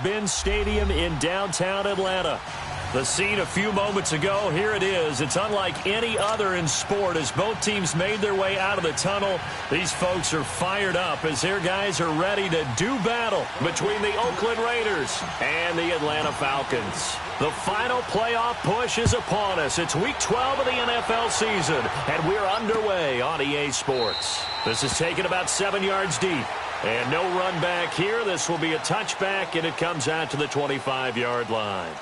Mercedes-Benz Stadium in downtown Atlanta. The scene a few moments ago, here it is. It's unlike any other in sport as both teams made their way out of the tunnel. These folks are fired up as their guys are ready to do battle between the Oakland Raiders and the Atlanta Falcons. The final playoff push is upon us. It's week 12 of the NFL season, and we're underway on EA Sports. This is taken about 7 yards deep. And no run back here. This will be a touchback, and it comes out to the 25-yard line.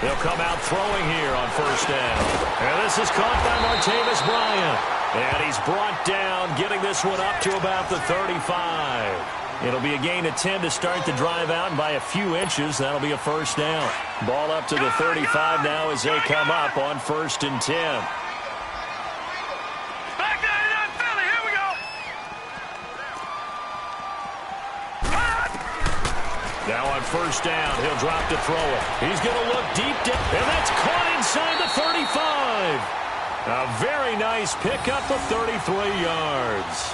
They'll come out throwing here on first down. And this is caught by Martavis Bryant. And he's brought down, getting this one up to about the 35. It'll be a gain of 10 to start the drive out, and by a few inches, that'll be a first down. Ball up to the 35 now as they come up on 1st and 10. Now on first down, he'll drop to throw it. He's going to look deep down, and that's caught inside the 35. A very nice pickup of 33 yards.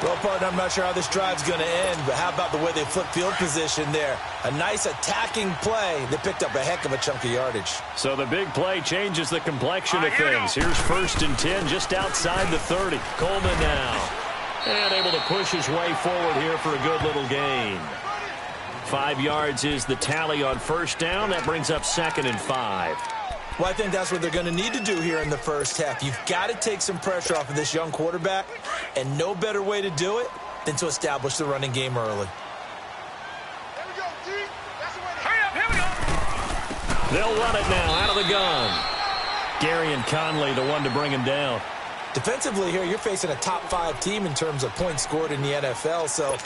Well, partner, I'm not sure how this drive's going to end, but how about the way they flip field position there? A nice attacking play. They picked up a heck of a chunk of yardage. So the big play changes the complexion of things. Here's 1st and 10 just outside the 30. Coleman now. And able to push his way forward here for a good little gain. 5 yards is the tally on first down. That brings up 2nd and 5. Well, I think that's what they're going to need to do here in the first half. You've got to take some pressure off of this young quarterback, and no better way to do it than to establish the running game early. Here we go, T. That's the way to... Hurry up, here we go. They'll run it now out of the gun. Gary and Conley, the one to bring him down. Defensively here, you're facing a top 5 team in terms of points scored in the NFL, so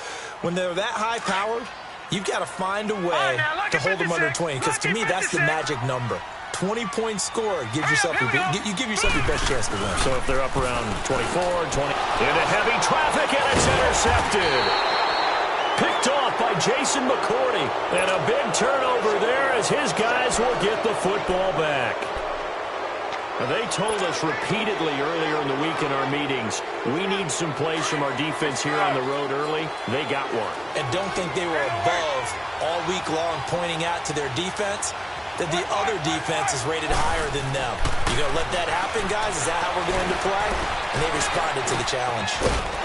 when they're that high-powered, you've got to find a way to hold them under 20, because to me, that's the magic number. 20-point score gives yourself you give yourself your best chance to win. So if they're up around 24, 20, into heavy traffic, and it's intercepted. Picked off by Jason McCourty. And a big turnover there as his guys will get the football back. Now, they told us repeatedly earlier in the week in our meetings, we need some plays from our defense here on the road early. They got one. And don't think they were above all week long pointing out to their defense that the other defense is rated higher than them. You going to let that happen, guys? Is that how we're going to play? And they responded to the challenge.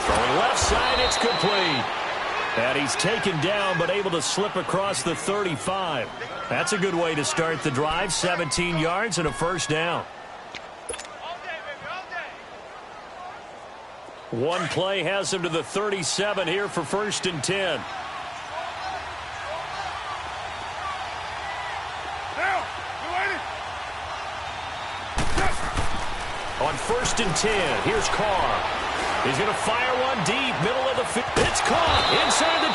Throwing left side, it's complete. And he's taken down, but able to slip across the 35. That's a good way to start the drive. 17 yards and a first down. One play has him to the 37 here for 1st and 10. On 1st and 10, here's Carr. He's going to fire one deep, middle of the field. It's caught inside the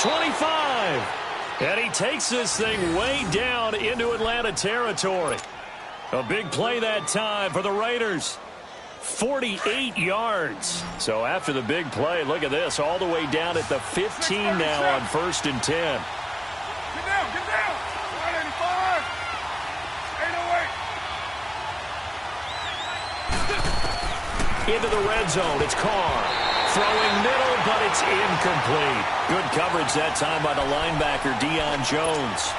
25. And he takes this thing way down into Atlanta territory. A big play that time for the Raiders. 48 yards. So after the big play, look at this, all the way down at the 15 now on 1st and 10. Get down, get down. 185. 808. Into the red zone, it's Carr. Throwing middle, but it's incomplete. Good coverage that time by the linebacker, Deion Jones.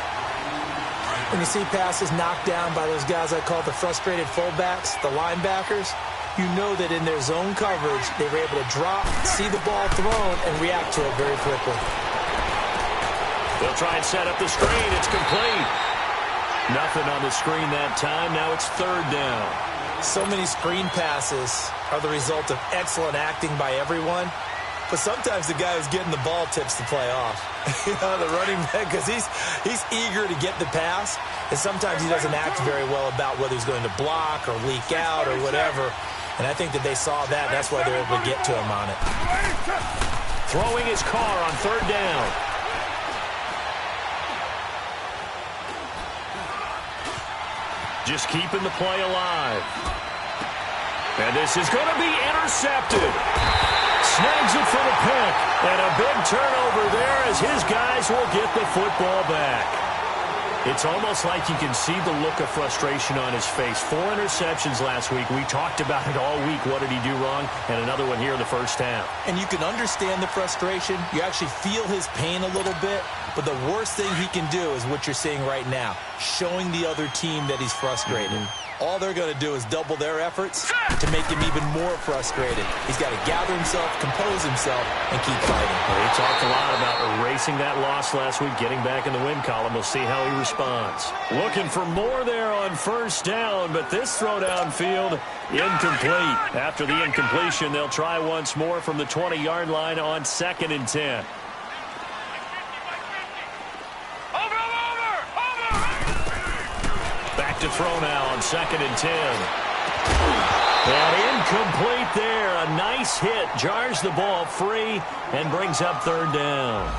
When you see passes knocked down by those guys I call the frustrated fullbacks, the linebackers, you know that in their zone coverage, they were able to drop, see the ball thrown, and react to it very quickly. They'll try and set up the screen. It's complete. Nothing on the screen that time. Now it's 3rd down. So many screen passes are the result of excellent acting by everyone. But sometimes the guy who's getting the ball tips the play off. You know, the running back, because he's eager to get the pass, and sometimes he doesn't act very well about whether he's going to block or leak out or whatever. And I think that they saw that, and that's why they were able to get to him on it. Throwing his car on third down. Just keeping the play alive. And this is going to be intercepted. Snags it for the pick. And a big turnover there as his guys will get the football back. It's almost like you can see the look of frustration on his face. 4 interceptions last week. We talked about it all week. What did he do wrong? And another one here in the first half. And you can understand the frustration. You actually feel his pain a little bit. But the worst thing he can do is what you're seeing right now, showing the other team that he's frustrated. All they're going to do is double their efforts to make him even more frustrated. He's got to gather himself, compose himself, and keep fighting. Well, he talked a lot about erasing that loss last week, getting back in the win column. We'll see how he responds. Looking for more there on first down, but this throw downfield incomplete. After the incompletion, they'll try once more from the 20-yard line on 2nd and 10. Back to throw now on 2nd and 10. And incomplete there. A nice hit. Jars the ball free and brings up 3rd down.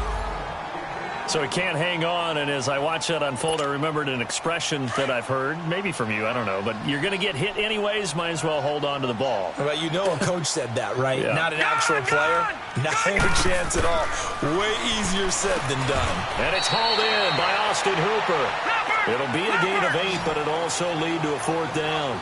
So he can't hang on, and as I watch that unfold, I remembered an expression that I've heard, maybe from you, I don't know, but you're going to get hit anyways, might as well hold on to the ball. Well, you know a coach said that, right? Yeah. Not an actual player. Not a chance at all. Way easier said than done. And it's hauled in by Austin Hooper. It'll be a gain of 8, but it'll also lead to a 4th down.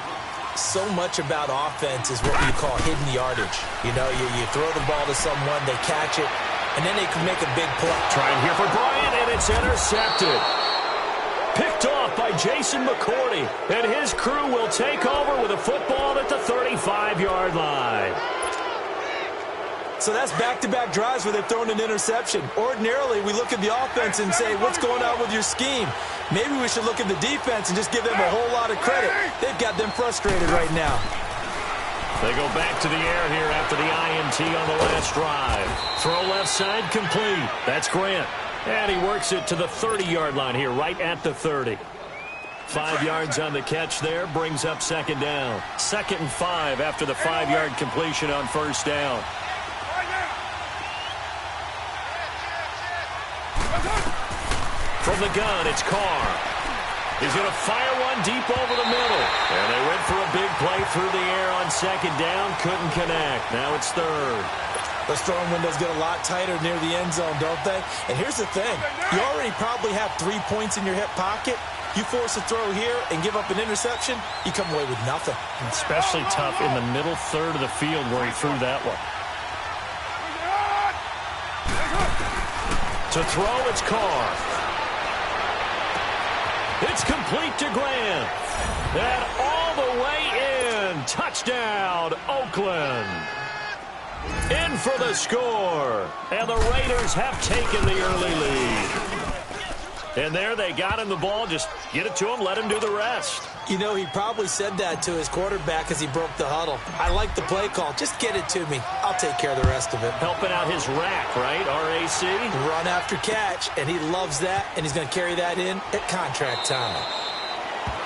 So much about offense is what you call hidden yardage. You know, you throw the ball to someone, they catch it, and then they can make a big play. Trying here for Bryant, and it's intercepted. Picked off by Jason McCourty, and his crew will take over with a football at the 35-yard line. So that's back-to-back drives where they've thrown an interception. Ordinarily, we look at the offense and say, what's going on with your scheme? Maybe we should look at the defense and just give them a whole lot of credit. They've got them frustrated right now. They go back to the air here after the INT on the last drive. Throw left side complete. That's Grant. And he works it to the 30-yard line here, right at the 30. 5 yards on the catch there, brings up 2nd down. 2nd and 5 after the 5-yard completion on 1st down. From the gun, it's Carr. He's going to fire one deep over the middle. And they went for a big play through the air on 2nd down. Couldn't connect. Now it's 3rd. Those throwing windows get a lot tighter near the end zone, don't they? And here's the thing. You already probably have 3 points in your hip pocket. You force a throw here and give up an interception, you come away with nothing. Especially tough in the middle third of the field where he threw that one. To throw, it's Carr. It's complete to Grant. And all the way in. Touchdown, Oakland. In for the score. And the Raiders have taken the early lead. And there they got him the ball. Just get it to him, let him do the rest. You know, he probably said that to his quarterback as he broke the huddle. I like the play call. Just get it to me. I'll take care of the rest of it. Helping out his RAC, right? R-A-C? Run after catch, and he loves that, and he's going to carry that in at contract time.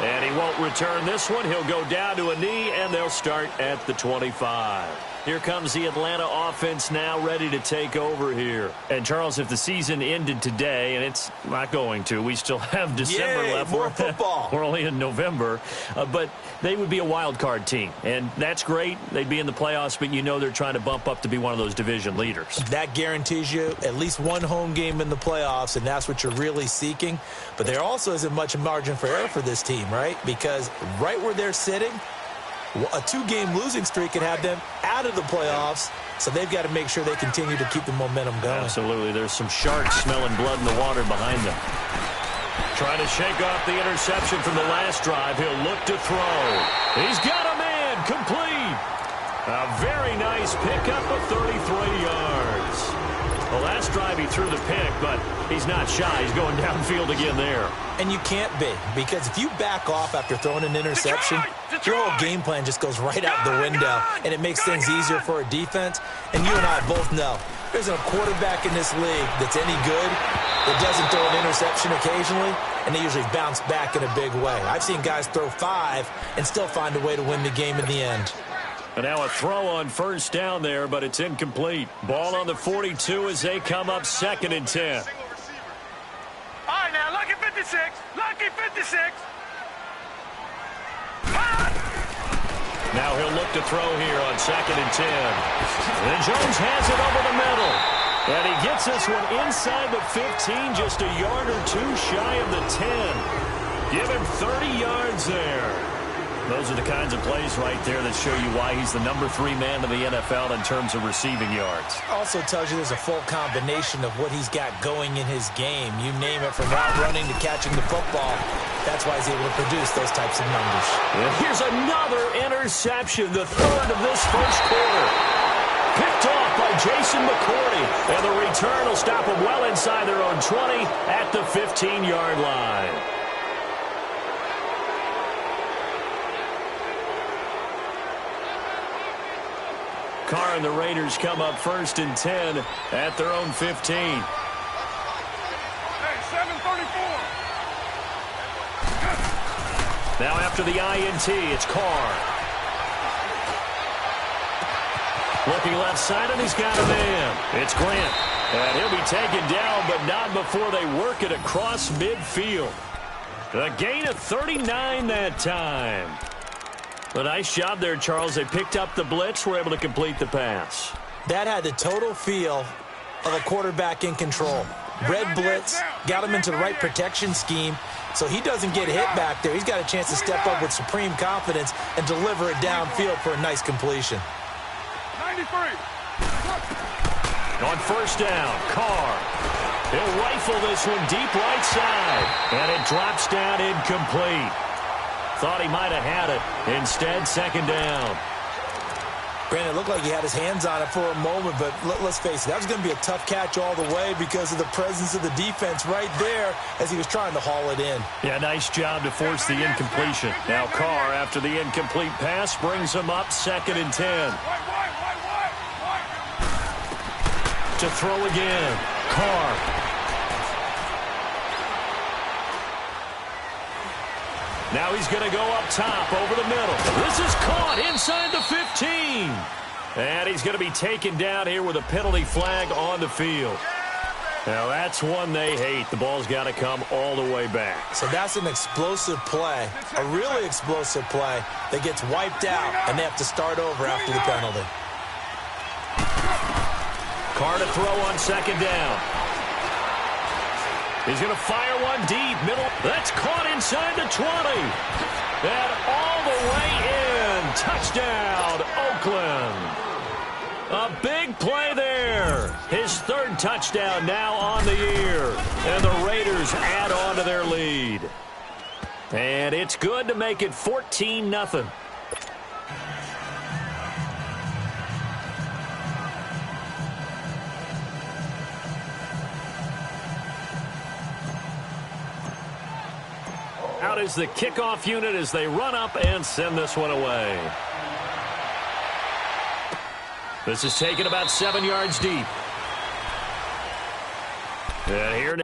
And he won't return this one. He'll go down to a knee, and they'll start at the 25. Here comes the Atlanta offense now ready to take over here. And, Charles, if the season ended today, and it's not going to, we still have December left. More football. We're only in November. But they would be a wild card team. And that's great. They'd be in the playoffs, but you know they're trying to bump up to be one of those division leaders. That guarantees you at least one home game in the playoffs, and that's what you're really seeking. But there also isn't much margin for error for this team, right? Because right where they're sitting, a 2-game losing streak could have them out of the playoffs, so they've got to make sure they continue to keep the momentum going. Absolutely. There's some sharks smelling blood in the water behind them. Trying to shake off the interception from the last drive. He'll look to throw. He's got a man. Complete. A very nice pickup of 33 yards. The last drive he threw the pick, but he's not shy. He's going downfield again there. And you can't be, because if you back off after throwing an interception, your whole game plan just goes right out the window, and it makes things easier for a defense. And you and I both know there's a quarterback in this league that's any good that doesn't throw an interception occasionally, and they usually bounce back in a big way. I've seen guys throw 5 and still find a way to win the game in the end. And now a throw on first down there, but it's incomplete. Ball on the 42 as they come up 2nd and 10. All right, now, lucky 56. Lucky 56. Now he'll look to throw here on 2nd and 10. And Jones has it over the middle. And he gets this one inside the 15, just a yard or two shy of the 10. Give him 30 yards there. Those are the kinds of plays right there that show you why he's the number 3 man in the NFL in terms of receiving yards. Also tells you there's a full combination of what he's got going in his game. You name it, from route running to catching the football. That's why he's able to produce those types of numbers. And here's another interception, the 3rd of this first quarter. Picked off by Jason McCourty. And the return will stop them well inside their own 20 at the 15-yard line. Carr and the Raiders come up 1st and 10 at their own 15. Hey, 7:34. Now after the INT, it's Carr. Looking left side, and he's got a man. It's Grant. And he'll be taken down, but not before they work it across midfield. A gain of 39 that time. A nice job there, Charles. They picked up the blitz, were able to complete the pass. That had the total feel of a quarterback in control. Red blitz, got him into the right protection scheme, so he doesn't get hit back there. He's got a chance to step up with supreme confidence and deliver it downfield for a nice completion. 93. On first down, Carr. He'll rifle this one deep right side, and it drops down incomplete. Thought he might have had it. Instead, 2nd down. Granted, it looked like he had his hands on it for a moment, but let's face it, that was going to be a tough catch all the way because of the presence of the defense right there as he was trying to haul it in. Yeah, nice job to force the incompletion. Now Carr, after the incomplete pass, brings him up 2nd and 10. To throw again. Carr. Now he's going to go up top over the middle. This is caught inside the 15. And he's going to be taken down here with a penalty flag on the field. Now that's one they hate. The ball's got to come all the way back. So that's an explosive play, a really explosive play that gets wiped out, and they have to start over after the penalty. Carr to throw on 2nd down. He's going to fire one deep, middle. That's caught inside the 20. And all the way in. Touchdown, Oakland. A big play there. His 3rd touchdown now on the year. And the Raiders add on to their lead. And it's good to make it 14-0. Out is the kickoff unit as they run up and send this one away. This is taken about 7 yards deep. And here now.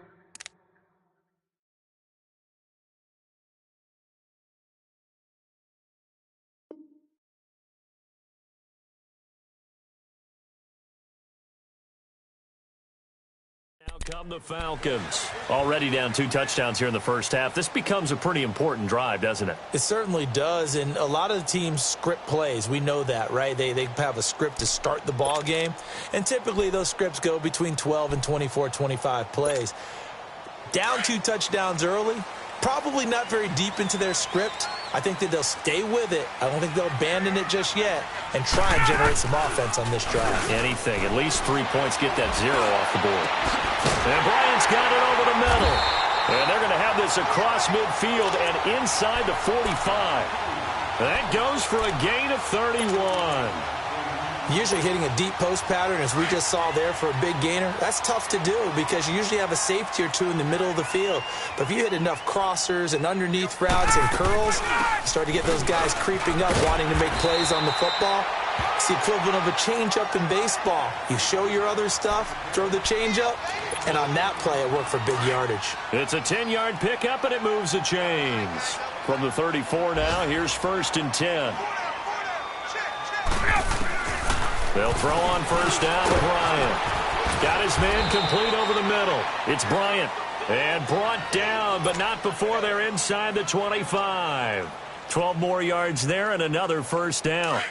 Now come the Falcons. Already down 2 touchdowns here in the first half. This becomes a pretty important drive, doesn't it? It certainly does, and a lot of the teams script plays. We know that, right? They have a script to start the ball game, and typically those scripts go between 12 and 24, 25 plays. Down 2 touchdowns early, probably not very deep into their script. I think that they'll stay with it. I don't think they'll abandon it just yet and try and generate some offense on this drive. Anything. At least 3 points, get that 0 off the board. And Bryant's got it over the middle. And they're going to have this across midfield and inside the 45. That goes for a gain of 31. Usually hitting a deep post pattern, as we just saw there, for a big gainer, that's tough to do because you usually have a safety or two in the middle of the field. But if you hit enough crossers and underneath routes and curls, you start to get those guys creeping up, wanting to make plays on the football. It's the equivalent of a changeup in baseball. You show your other stuff, throw the changeup, and on that play, it worked for big yardage. It's a 10-yard pickup, and it moves the chains. From the 34 now, here's 1st and 10. They'll throw on first down with Ryan. Got his man complete over the middle. It's Bryant. And brought down, but not before they're inside the 25. 12 more yards there and another first down.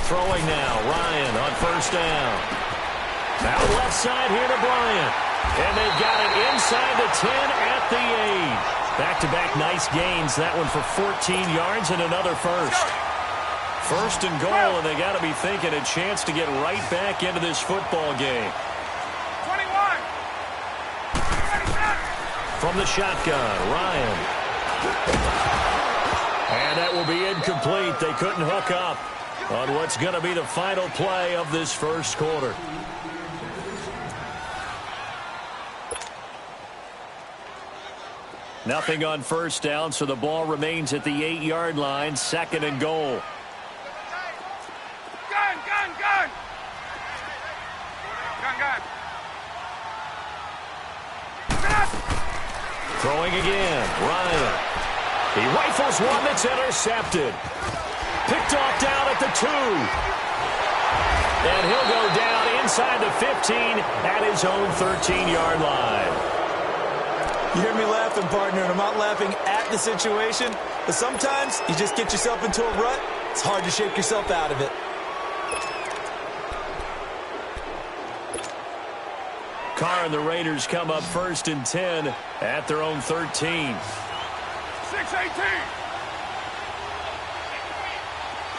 Throwing now, Ryan on first down. Out left side here to Bryant. And they've got it inside the 10 at the 8. Back-to-back nice gains. That one for 14 yards and another first. First and goal, and they got to be thinking a chance to get right back into this football game. 21. From the shotgun, Ryan. And that will be incomplete. They couldn't hook up on what's going to be the final play of this first quarter. Nothing on first down, so the ball remains at the 8-yard line, second and goal. Gun! Throwing again, Ryan. He rifles one that's intercepted. Picked off down at the 2. And he'll go down inside the 15 at his own 13-yard line. You hear me laughing, partner, and I'm not laughing at the situation, but sometimes you just get yourself into a rut. It's hard to shake yourself out of it. Carr and the Raiders come up first and 10 at their own 13. 6-18.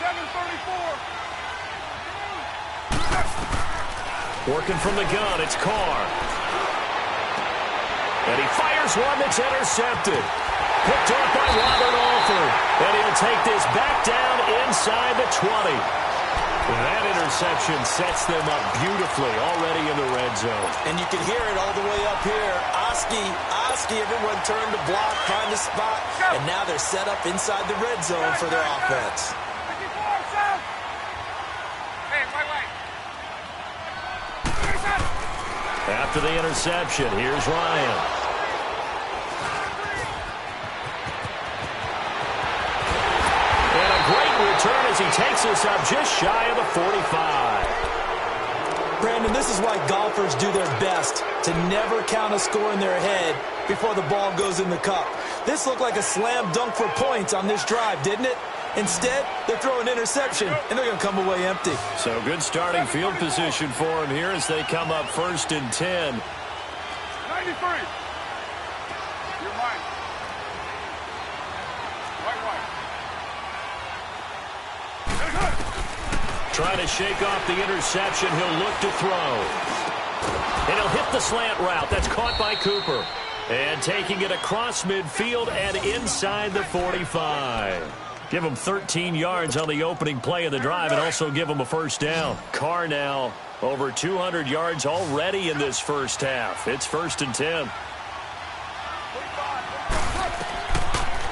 7-34. Working from the gun, it's Carr. And he fires one that's intercepted. Picked off by Robert Alford. And he'll take this back down inside the 20. That interception sets them up beautifully already in the red zone. And you can hear it all the way up here. Oski, everyone turned to block, find the spot. And now they're set up inside the red zone for their offense. After the interception, here's Ryan. And a great return as he takes us up just shy of the 45. Brandon, this is why golfers do their best to never count a score in their head before the ball goes in the cup. This looked like a slam dunk for points on this drive, didn't it? Instead, they're throwing interception, and they're going to come away empty. So good starting field position for them here as they come up first and 10. 93. You're mine. Right. Trying to shake off the interception. He'll look to throw. And he'll hit the slant route. That's caught by Cooper. And taking it across midfield and inside the 45. Give him 13 yards on the opening play of the drive and also give him a first down. Carr now over 200 yards already in this first half. It's first and 10.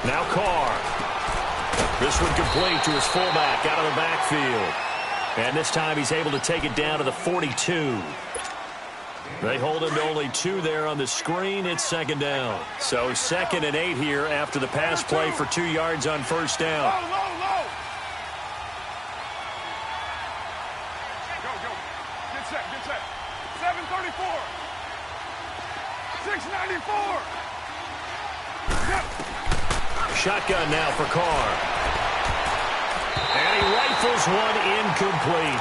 Now Carr. This one complete to his fullback out of the backfield. And this time he's able to take it down to the 42. They hold him to only 2 there on the screen. It's second down. So second and 8 here after the pass play for 2 yards on first down. Low. Go. Get set. 734. 694. Yep. Shotgun now for Carr. And he rifles one incomplete.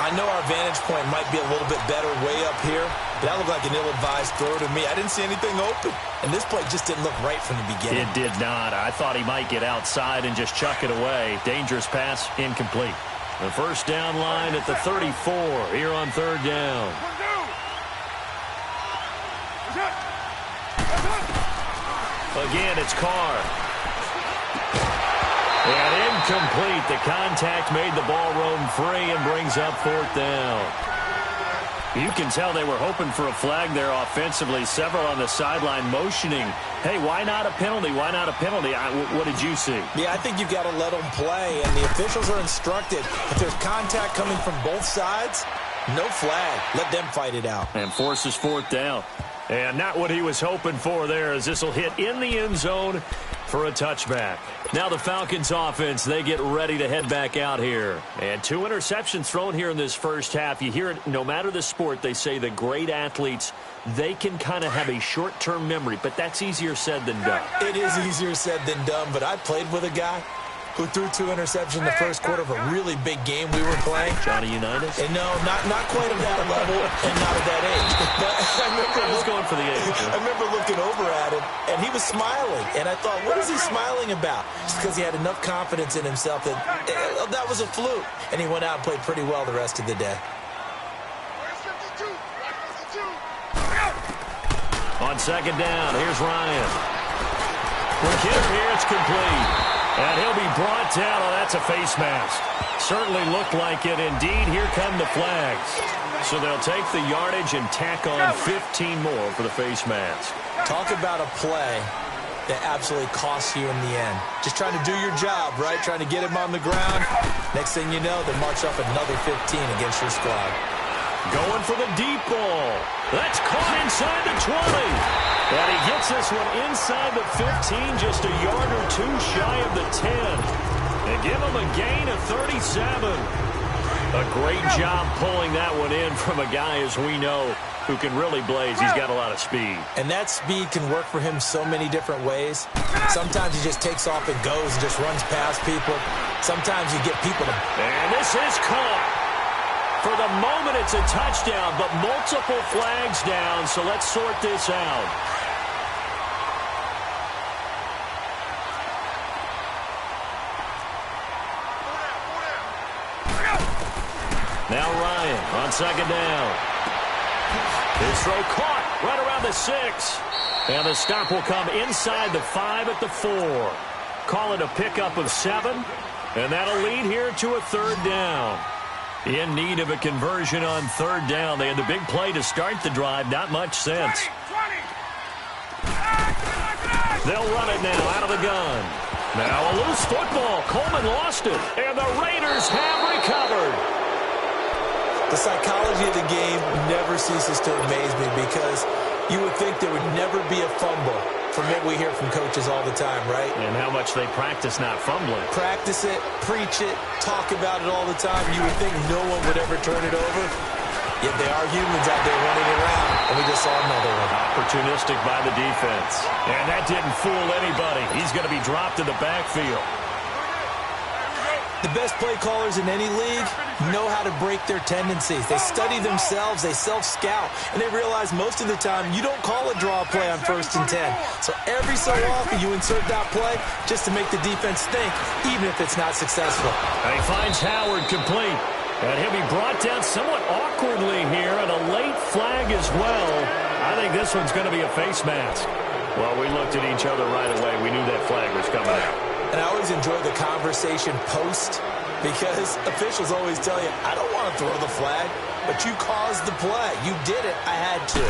I know our vantage point might be a little bit better way up here, but that looked like an ill-advised throw to me. I didn't see anything open, and this play just didn't look right from the beginning. It did not. I thought he might get outside and just chuck it away. Dangerous pass, incomplete. The first down line at the 34 here on third down. Again, it's Carr. And incomplete. The contact made the ball roam free and brings up fourth down. You can tell they were hoping for a flag there offensively. Several on the sideline motioning. Hey, why not a penalty? Why not a penalty? What did you see? Yeah, I think you've got to let them play, and the officials are instructed if there's contact coming from both sides, No flag. Let them fight it out. And forces fourth down. And not what he was hoping for there, as this will hit in the end zone for a touchback. Now the Falcons offense, they get ready to head back out here. And 2 interceptions thrown here in this first half. You hear it, no matter the sport, they say the great athletes, they can kind of have a short-term memory, but that's easier said than done. It is easier said than done, but I played with a guy who threw 2 interceptions in the first quarter of a really big game we were playing. Johnny Unitas? And no, not quite at that level and not at that age. But I was going for the age. I remember looking over at him, and he was smiling. And I thought, what is he smiling about? Just because he had enough confidence in himself that that was a fluke. And he went out and played pretty well the rest of the day. On second down, here's Ryan. Kidder here, it's complete. And he'll be brought down. Oh, that's a face mask. Certainly looked like it. Indeed, here come the flags. So they'll take the yardage and tack on 15 more for the face mask. Talk about a play that absolutely costs you in the end. Just trying to do your job, right? Trying to get him on the ground. Next thing you know, they march off another 15 against your squad. Going for the deep ball. That's caught inside the 20. And he gets this one inside the 15, just a yard or 2 shy of the 10. And give him a gain of 37. A great job pulling that one in from a guy, as we know, who can really blaze. He's got a lot of speed. And that speed can work for him so many different ways. Sometimes he just takes off and goes and just runs past people. Sometimes you get people to... And this is caught. For the moment, it's a touchdown, but multiple flags down, so let's sort this out. Now Ryan on second down. His throw caught right around the 6. And the stop will come inside the 5 at the 4. Call it a pickup of 7. And that'll lead here to a third down. In need of a conversion on third down. They had the big play to start the drive. Not much sense. 20. They'll run it now out of the gun. Now a loose football. Coleman lost it. And the Raiders have recovered. The psychology of the game never ceases to amaze me, because you would think there would never be a fumble from what we hear from coaches all the time, right? And how much they practice not fumbling. Practice it, preach it, talk about it all the time. You would think no one would ever turn it over. Yet they are humans out there running around, and we just saw another one. Opportunistic by the defense. And that didn't fool anybody. He's going to be dropped in the backfield. The best play callers in any league know how to break their tendencies. They study themselves, they self-scout, and they realize most of the time you don't call a draw play on 1st and 10. So every so often you insert that play just to make the defense think, even if it's not successful. And he finds Howard complete. And he'll be brought down somewhat awkwardly here, and a late flag as well. I think this one's going to be a face mask. Well, we looked at each other right away. We knew that flag was coming out. And I always enjoy the conversation post, because officials always tell you, I don't want to throw the flag, but you caused the play. You did it. I had to.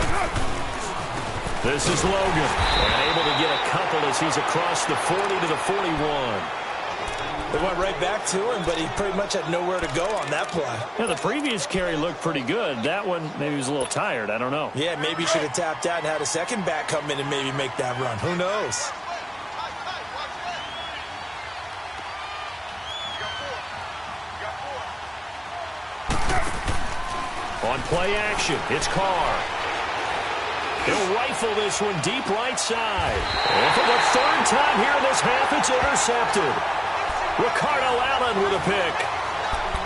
This is Logan, and able to get a couple as he's across the 40 to the 41. They went right back to him, but he pretty much had nowhere to go on that play. Yeah, the previous carry looked pretty good. That one, maybe he was a little tired. I don't know. Yeah, maybe he should have tapped out and had a second back come in and maybe make that run. Who knows? On play action, it's Carr. He'll rifle this one deep right side. And for the 3rd time here in this half, it's intercepted. Ricardo Allen with a pick.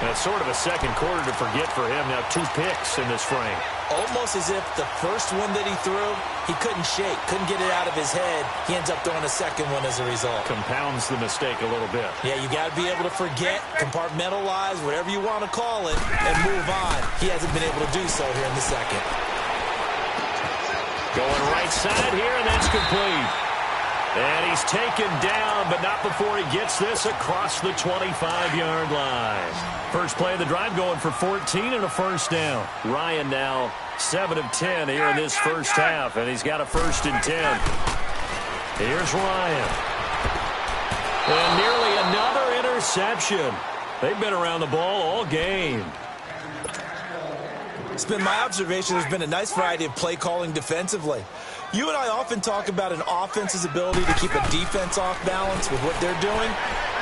And it's sort of a second quarter to forget for him. Now 2 picks in this frame. Almost as if the first one that he threw, he couldn't shake, couldn't get it out of his head. He ends up throwing a second one as a result. Compounds the mistake a little bit. Yeah, you got to be able to forget, compartmentalize, whatever you want to call it, and move on. He hasn't been able to do so here in the second. Going right side here, and that's complete. And he's taken down, but not before he gets this across the 25-yard line. First play of the drive going for 14 and a first down. Ryan now 7 of 10 here in this first half, and he's got a 1st and 10. Here's Ryan. And nearly another interception. They've been around the ball all game. It's been my observation there's been a nice variety of play calling defensively. You and I often talk about an offense's ability to keep a defense off balance with what they're doing.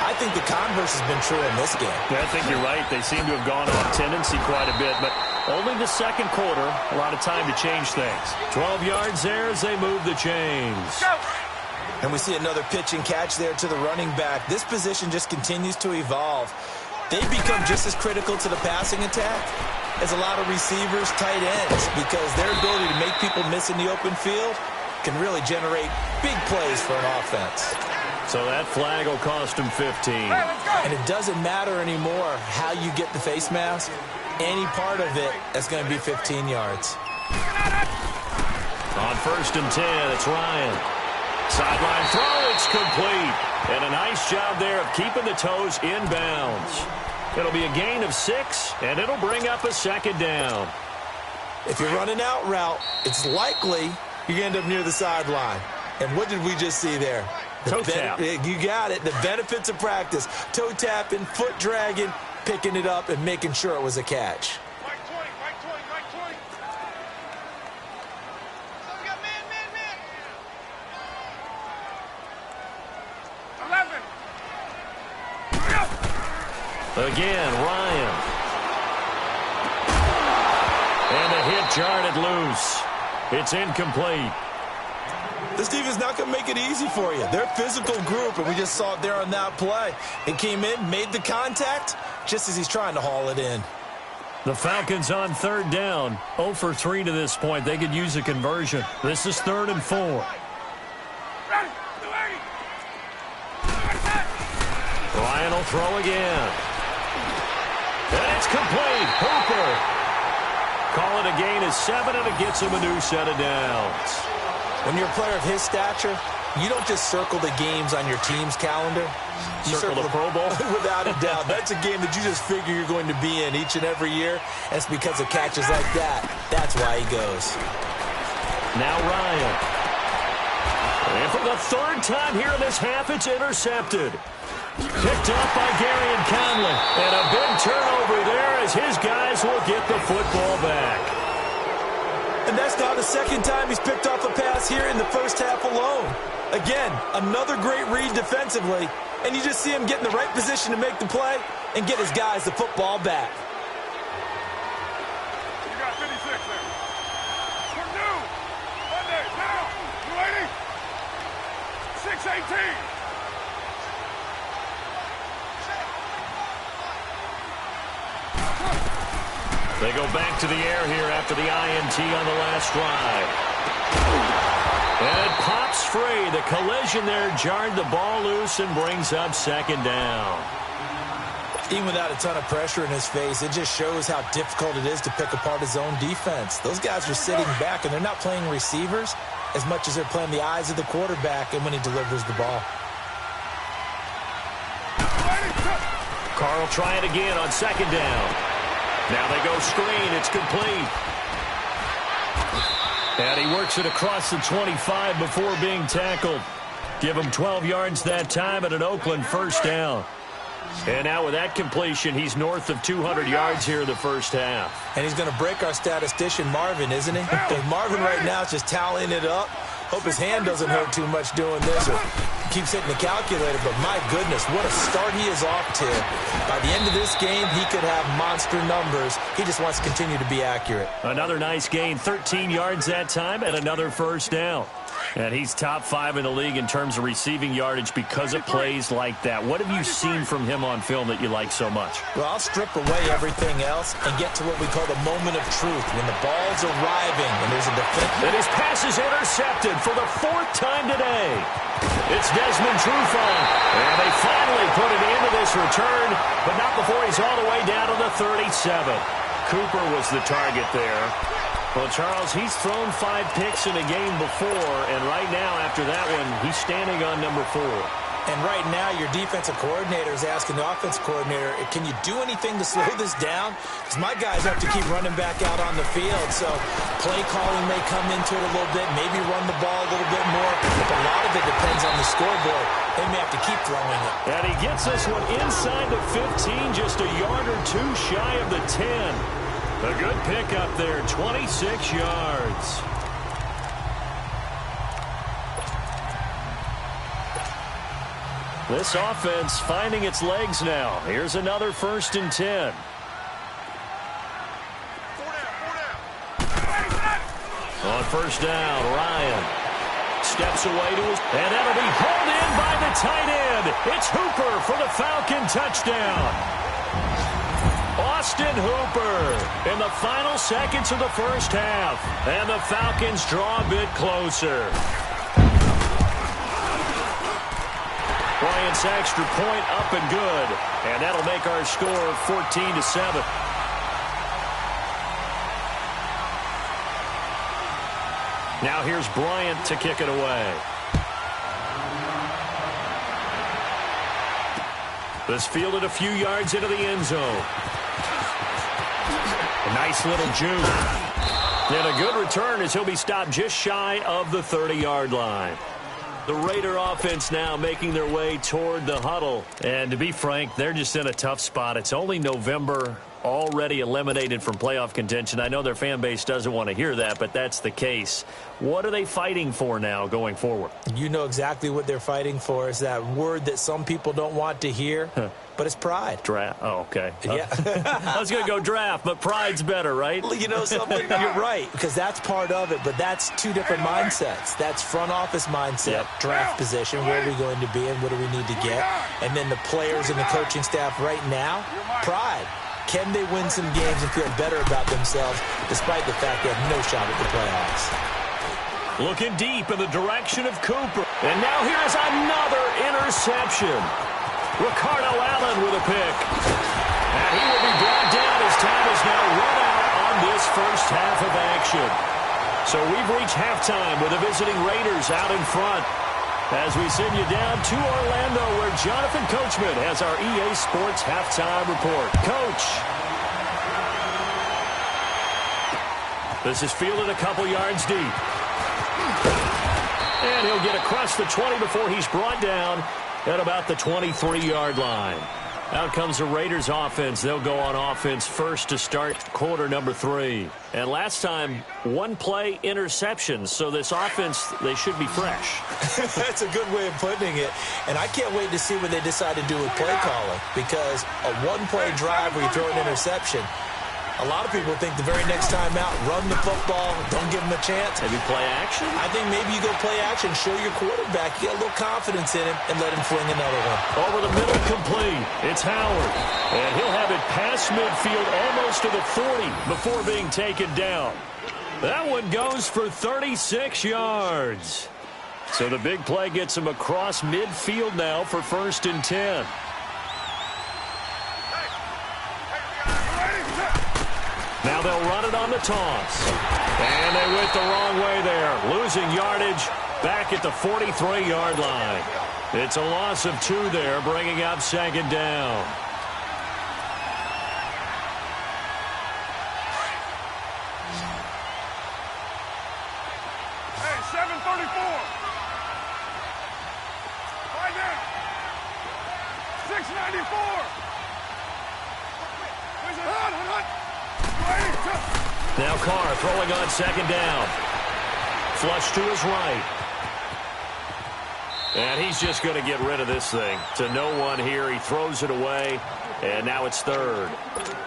I think the converse has been true in this game. Yeah, I think you're right. They seem to have gone off tendency quite a bit, but only the second quarter, a lot of time to change things. 12 yards there as they move the chains. And we see another pitch and catch there to the running back. This position just continues to evolve. They've become just as critical to the passing attack as a lot of receivers, tight ends, because their ability to make people miss in the open field can really generate big plays for an offense. So that flag will cost him 15. And it doesn't matter anymore how you get the face mask. Any part of it is going to be 15 yards. On 1st and 10, it's Ryan. Sideline throw, it's complete. And a nice job there of keeping the toes inbounds. It'll be a gain of 6, and it'll bring up a 2nd down. If you're running out route, it's likely you're going to end up near the sideline. And what did we just see there? Toe tap. You got it. The benefits of practice. Toe tapping, foot dragging, picking it up, and making sure it was a catch. Right 20, right 20, right 20. So we got man. 11. Again, Ryan. And the hit jarred it loose. It's incomplete. This defense is not going to make it easy for you. They're a physical group, and we just saw it there on that play. It came in, made the contact, just as he's trying to haul it in. The Falcons on 3rd down. 0 for 3 to this point. They could use a conversion. This is 3rd and 4. Ready, 280. Ryan will throw again. And it's complete. Hooper. Call it a gain of 7, and it gets him a new set of downs. When you're a player of his stature, you don't just circle the games on your team's calendar. You Circle the Pro Bowl? Without a doubt. That's a game that you just figure you're going to be in each and every year. And it's because of catches like that. That's why he goes. Now Ryan. And for the 3rd time here in this half, it's intercepted. Picked up by Gary and Conley. And a big turnover there as his guys will get the football back. And that's not the second time he's picked off a pass here in the first half alone. Again, another great read defensively. And you just see him get in the right position to make the play and get his guys the football back. You got 56 there. Purdue. Monday, down. 280. 618. They go back to the air here after the INT on the last drive. And it pops free. The collision there jarred the ball loose and brings up 2nd down. Even without a ton of pressure in his face, it just shows how difficult it is to pick apart his own defense. Those guys are sitting back, and they're not playing receivers as much as they're playing the eyes of the quarterback and when he delivers the ball. Carl try it again on 2nd down. Now they go screen. It's complete. And he works it across the 25 before being tackled. Give him 12 yards that time and an Oakland 1st down. And now with that completion, he's north of 200 yards here in the first half. And he's going to break our statistician Marvin, isn't he? Because Marvin right now is just tallying it up. Hope his hand doesn't hurt too much doing this or keeps hitting the calculator. But my goodness, what a start he is off to. By the end of this game, he could have monster numbers. He just wants to continue to be accurate. Another nice gain, 13 yards that time, and another 1st down. And he's top 5 in the league in terms of receiving yardage because of plays like that. What have you seen from him on film that you like so much? Well, I'll strip away everything else and get to what we call the moment of truth, when the ball's arriving and there's a defense. And his pass is intercepted for the 4th time today. It's Desmond Trufant, and they finally put it into this return, but not before he's all the way down to the 37. Cooper was the target there. Well, Charles, he's thrown 5 picks in a game before, and right now, after that one, he's standing on number 4. And right now, your defensive coordinator is asking the offensive coordinator, can you do anything to slow this down? Because my guys have to keep running back out on the field, so play calling may come into it a little bit, maybe run the ball a little bit more, but a lot of it depends on the scoreboard. They may have to keep throwing it. And he gets this one inside the 15, just a yard or 2 shy of the 10. A good pick up there, 26 yards. This offense finding its legs now. Here's another 1st and 10. On 1st down, Ryan steps away to his, and that'll be hauled in by the tight end. It's Hooper for the Falcon touchdown. Austin Hooper in the final seconds of the 1st half. And the Falcons draw a bit closer. Bryant's extra point up and good. And that'll make our score 14-7. Now here's Bryant to kick it away. This fielded a few yards into the end zone. A nice little juke. And a good return as he'll be stopped just shy of the 30-yard line. The Raider offense now making their way toward the huddle. And to be frank, they're just in a tough spot. It's only November, already eliminated from playoff contention. I know their fan base doesn't want to hear that, but that's the case. What are they fighting for now going forward? You know exactly what they're fighting for. Is that word that some people don't want to hear, but it's pride. Draft. Oh, okay. Yeah. I was going to go draft, but pride's better, right? You know something? You're right, because that's part of it, but that's two different mindsets. That's front office mindset, draft position, where are we going to be and what do we need to get? And then the players and the coaching staff right now, pride. Can they win some games and feel better about themselves despite the fact they have no shot at the playoffs? Looking deep in the direction of Cooper. And now here's another interception. Ricardo Allen with a pick. And he will be brought down as time is now run out on this 1st half of action. So we've reached halftime with the visiting Raiders out in front. As we send you down to Orlando, where Jonathan Coachman has our EA Sports halftime report. Coach. This is fielded a couple yards deep. And he'll get across the 20 before he's brought down at about the 23-yard line. Out comes the Raiders offense. They'll go on offense first to start quarter number 3. And last time, 1-play interception. So this offense, they should be fresh. That's a good way of putting it. And I can't wait to see what they decide to do with play calling. Because a 1-play drive where you throw an interception, a lot of people think the very next time out, run the football, don't give them a chance. Maybe play action? I think maybe you go play action, show your quarterback, get a little confidence in him, and let him fling another one. Over the middle, complete. It's Howard. And he'll have it past midfield almost to the 40 before being taken down. That one goes for 36 yards. So the big play gets him across midfield now for 1st and 10. Now they'll run it on the toss. And they went the wrong way there. Losing yardage back at the 43-yard line. It's a loss of 2 there, bringing up 2nd down. Hey, 7:34. 5 down. 6:94. There's a hut. Now Carr throwing on 2nd down. Flush to his right. And he's just going to get rid of this thing. To no one here. He throws it away. And now it's 3rd.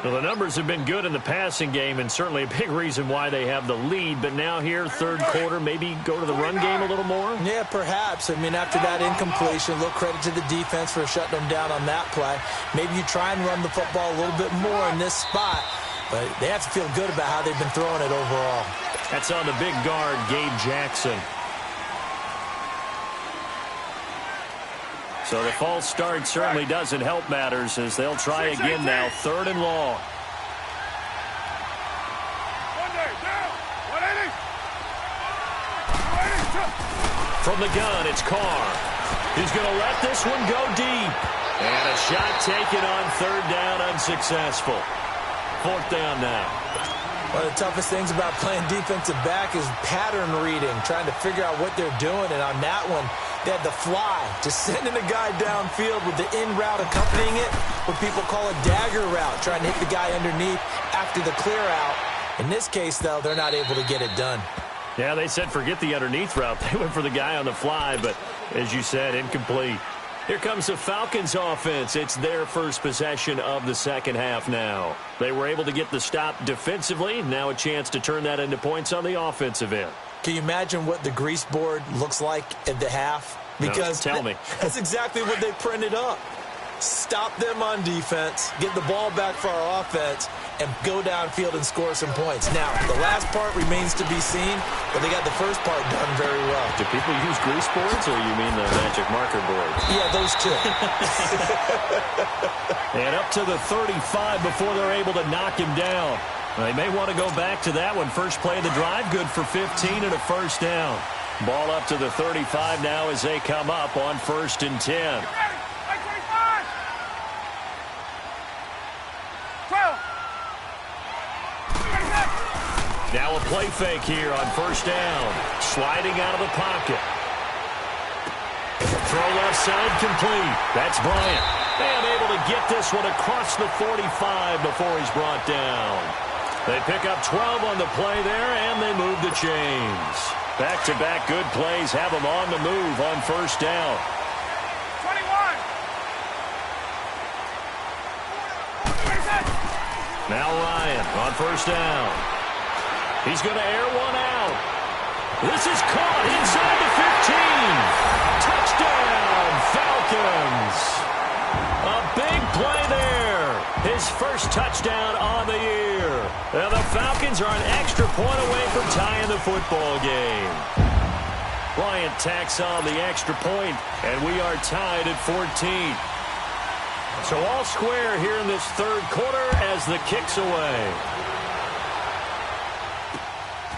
Well, the numbers have been good in the passing game and certainly a big reason why they have the lead. But now here, 3rd quarter, maybe go to the run game a little more? Yeah, perhaps. I mean, after that incompletion, a little credit to the defense for shutting them down on that play. Maybe you try and run the football a little bit more in this spot. But they have to feel good about how they've been throwing it overall. That's on the big guard, Gabe Jackson. So the false start certainly doesn't help matters as they'll try again now. 3rd and long. From the gun, it's Carr. He's going to let this one go deep. And a shot taken on 3rd down, unsuccessful. 4th down now. One of the toughest things about playing defensive back is pattern reading, trying to figure out what they're doing. And on that one, They had the fly, just sending a guy downfield with the in route accompanying it, what people call a dagger route, trying to hit the guy underneath after the clear out. In this case, though, they're not able to get it done. Yeah, they said forget the underneath route. They went for the guy on the fly, but as you said, incomplete. Here comes the Falcons offense. It's their first possession of the second half now. They were able to get the stop defensively. Now a chance to turn that into points on the offensive end. Can you imagine what the grease board looks like at the half? Because no, tell me. That's exactly what they printed up. Stop them on defense, get the ball back for our offense, and go downfield and score some points. Now, the last part remains to be seen, but they got the first part done very well. Do people use grease boards, or you mean the magic marker boards? Yeah, those two. And up to the 35 before they're able to knock him down. They may want to go back to that one. First play of the drive, good for 15 and a first down. Ball up to the 35 now as they come up on 1st and 10. Now a play fake here on 1st down. Sliding out of the pocket. Throw left side complete. That's Bryant. And able to get this one across the 45 before he's brought down. They pick up 12 on the play there, and they move the chains. Back-to-back good plays have them on the move on 1st down. 21. Now Ryan on 1st down. He's going to air one out. This is caught inside the 15. Touchdown, Falcons. A big play there. His first touchdown on the year. And the Falcons are an extra point away from tying the football game. Bryant tacks on the extra point, and we are tied at 14. So all square here in this third quarter as the kick's away.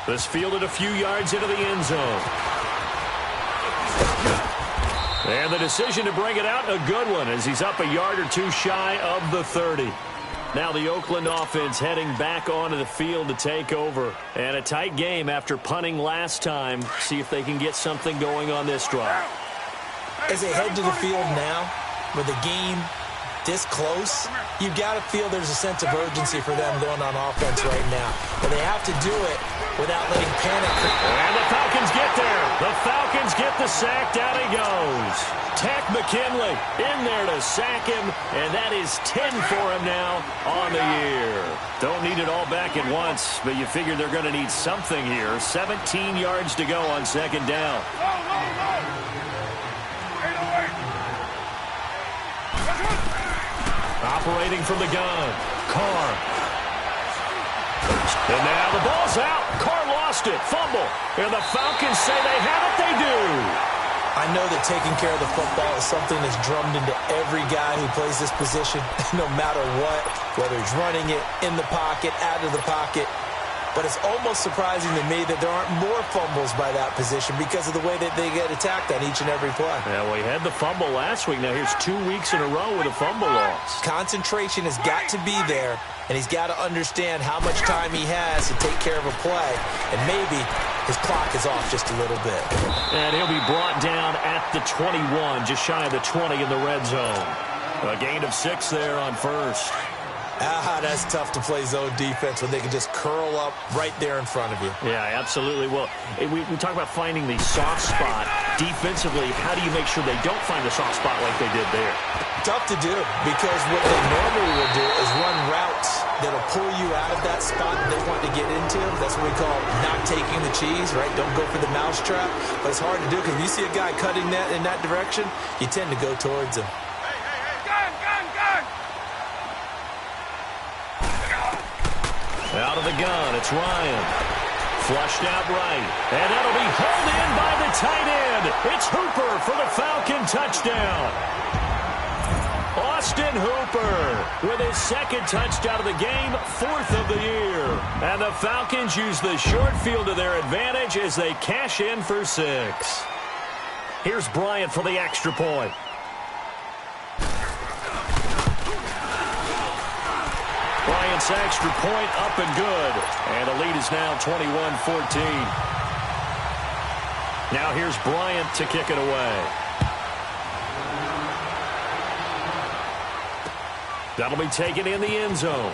This fielded a few yards into the end zone. And the decision to bring it out, a good one, as he's up a yard or two shy of the 30. Now the Oakland offense heading back onto the field to take over. And a tight game after punting last time. See if they can get something going on this drive. As they head to the field now, with the game this close, you've got to feel there's a sense of urgency for them going on offense right now. But they have to do it without letting panic creep. And the Falcons get there. The Falcons get the sack. Down he goes. Tack McKinley in there to sack him, and that is 10 for him now on the year. Don't need it all back at once, but you figure they're going to need something here. 17 yards to go on 2nd down. Operating from the gun, Carr. And now the ball's out. Carr lost it. Fumble. And the Falcons say they have it. They do. I know that taking care of the football is something that's drummed into every guy who plays this position, no matter what, whether he's running it, in the pocket, out of the pocket. But it's almost surprising to me that there aren't more fumbles by that position because of the way that they get attacked on each and every play. Yeah, we had the fumble last week. Now here's 2 weeks in a row with a fumble loss. Concentration has got to be there, and he's got to understand how much time he has to take care of a play. And maybe his clock is off just a little bit. And he'll be brought down at the 21, just shy of the 20 in the red zone. A gain of 6 there on 1st. That's tough to play zone defense when they can just curl up right there in front of you. Yeah, absolutely. Well, we talk about finding the soft spot. Defensively, how do you make sure they don't find the soft spot like they did there? Tough to do, because what they normally will do is run routes that'll pull you out of that spot they want to get into. That's what we call not taking the cheese, right? Don't go for the mousetrap. But it's hard to do because if you see a guy cutting that in that direction, you tend to go towards him. Out of the gun, it's Ryan. Flushed out right. And that'll be hauled in by the tight end. It's Hooper for the Falcon touchdown. Austin Hooper with his 2nd touchdown of the game, 4th of the year. And the Falcons use the short field to their advantage as they cash in for 6. Here's Bryant for the extra point. Bryant's extra point up and good. And the lead is now 21-14. Now here's Bryant to kick it away. That'll be taken in the end zone.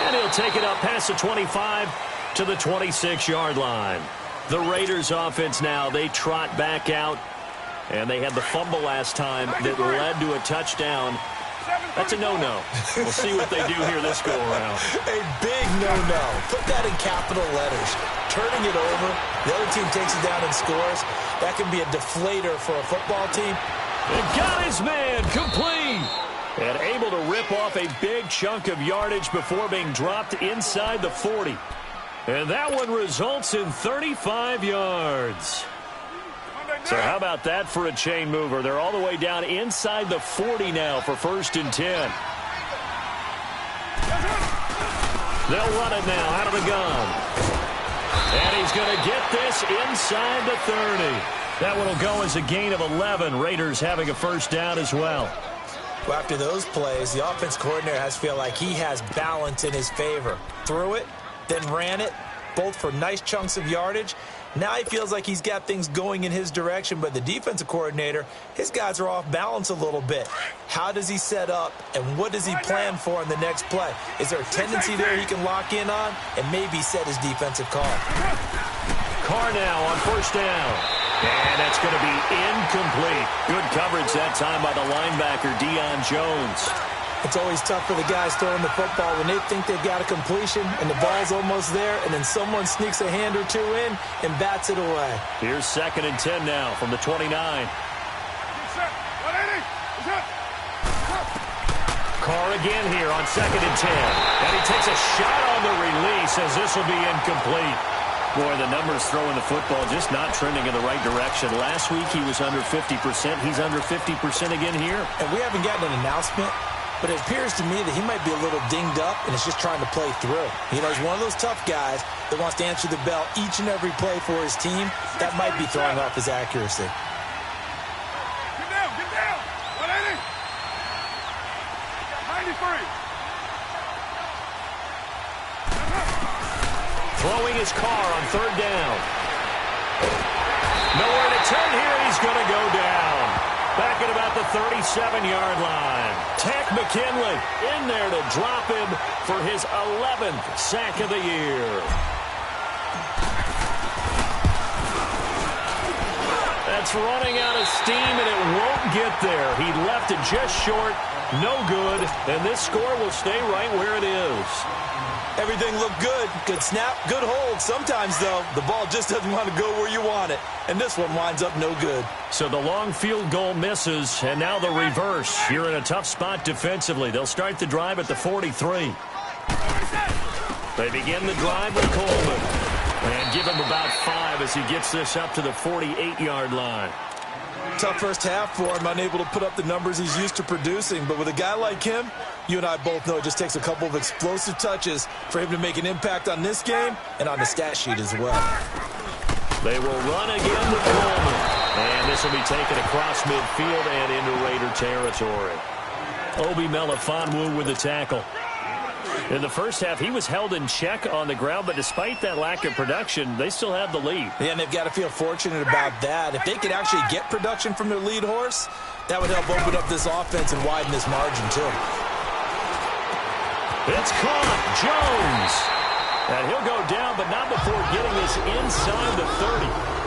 And he'll take it up past the 25 to the 26-yard line. The Raiders offense now, they trot back out. And they had the fumble last time that led to a touchdown. That's a no-no. We'll see what they do here this go-around. A big no-no. Put that in capital letters. Turning it over, the other team takes it down and scores. That can be a deflator for a football team. And got his man complete. And able to rip off a big chunk of yardage before being dropped inside the 40. And that one results in 35 yards. So how about that for a chain mover? They're all the way down inside the 40 now for 1st and 10. They'll run it now out of the gun. And he's going to get this inside the 30. That one will go as a gain of 11. Raiders having a 1st down as well. Well, after those plays, the offense coordinator has to feel like he has balance in his favor. Threw it, then ran it, both for nice chunks of yardage. Now he feels like he's got things going in his direction, but the defensive coordinator, his guys are off balance a little bit. How does he set up, and what does he plan for in the next play? Is there a tendency there he can lock in on and maybe set his defensive call? Carr now on 1st down. And that's going to be incomplete. Good coverage that time by the linebacker, Deion Jones. It's always tough for the guys throwing the football when they think they've got a completion and the ball's almost there, and then someone sneaks a hand or two in and bats it away. Here's 2nd and 10 now from the 29. Carr again here on 2nd and 10. And he takes a shot on the release as this will be incomplete. Boy, the numbers throwing the football just not trending in the right direction. Last week he was under 50%. He's under 50% again here. And we haven't gotten an announcement, but it appears to me that he might be a little dinged up and is just trying to play through. You know, he's one of those tough guys that wants to answer the bell each and every play for his team. That might be throwing off his accuracy. Get down, get down. 180. 93. Throwing his Carr on 3rd down. Nowhere to turn here. He's going to go down. Back at about the 37-yard line. Tech McKinley in there to drop him for his 11th sack of the year. That's running out of steam, and it won't get there. He left it just short. No good. And this score will stay right where it is. Everything looked good. Good snap, good hold. Sometimes, though, the ball just doesn't want to go where you want it. And this one winds up no good. So the long field goal misses, and now the reverse. You're in a tough spot defensively. They'll start the drive at the 43. They begin the drive with Coleman. And give him about 5 as he gets this up to the 48-yard line. Tough first half for him, unable to put up the numbers he's used to producing. But with a guy like him, you and I both know it just takes a couple of explosive touches for him to make an impact on this game and on the stat sheet as well. They will run again with Coleman. And this will be taken across midfield and into Raider territory. Obi Melifonwu with the tackle. In the first half, he was held in check on the ground, but despite that lack of production, they still have the lead. Yeah, and they've got to feel fortunate about that. If they could actually get production from their lead horse, that would help open up this offense and widen this margin, too. It's caught. Jones. And he'll go down, but not before getting this inside the 30.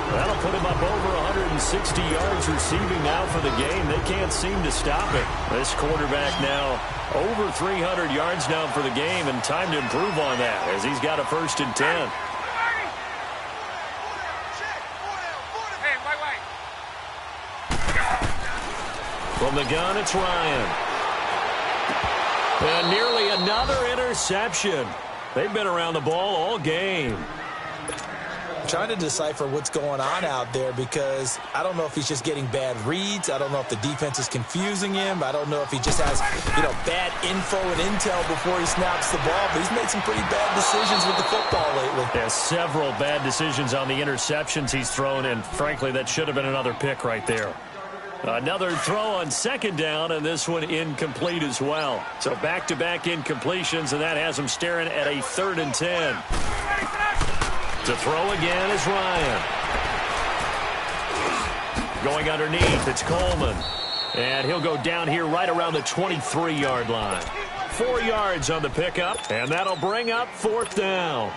That'll put him up over 160 yards receiving now for the game. They can't seem to stop it. This quarterback now over 300 yards now for the game, and time to improve on that as he's got a 1st and 10. From the gun, it's Ryan. And nearly another interception. They've been around the ball all game. Trying to decipher what's going on out there because I don't know if he's just getting bad reads. I don't know if the defense is confusing him. I don't know if he just has, bad info and intel before he snaps the ball. But he's made some pretty bad decisions with the football lately. Yeah, several bad decisions on the interceptions he's thrown, and frankly, that should have been another pick right there. Another throw on 2nd down, and this one incomplete as well. So back-to-back incompletions, and that has him staring at a 3rd and 10. To throw again is Ryan. Going underneath, it's Coleman. And he'll go down here right around the 23-yard line. 4 yards on the pickup, and that'll bring up 4th down.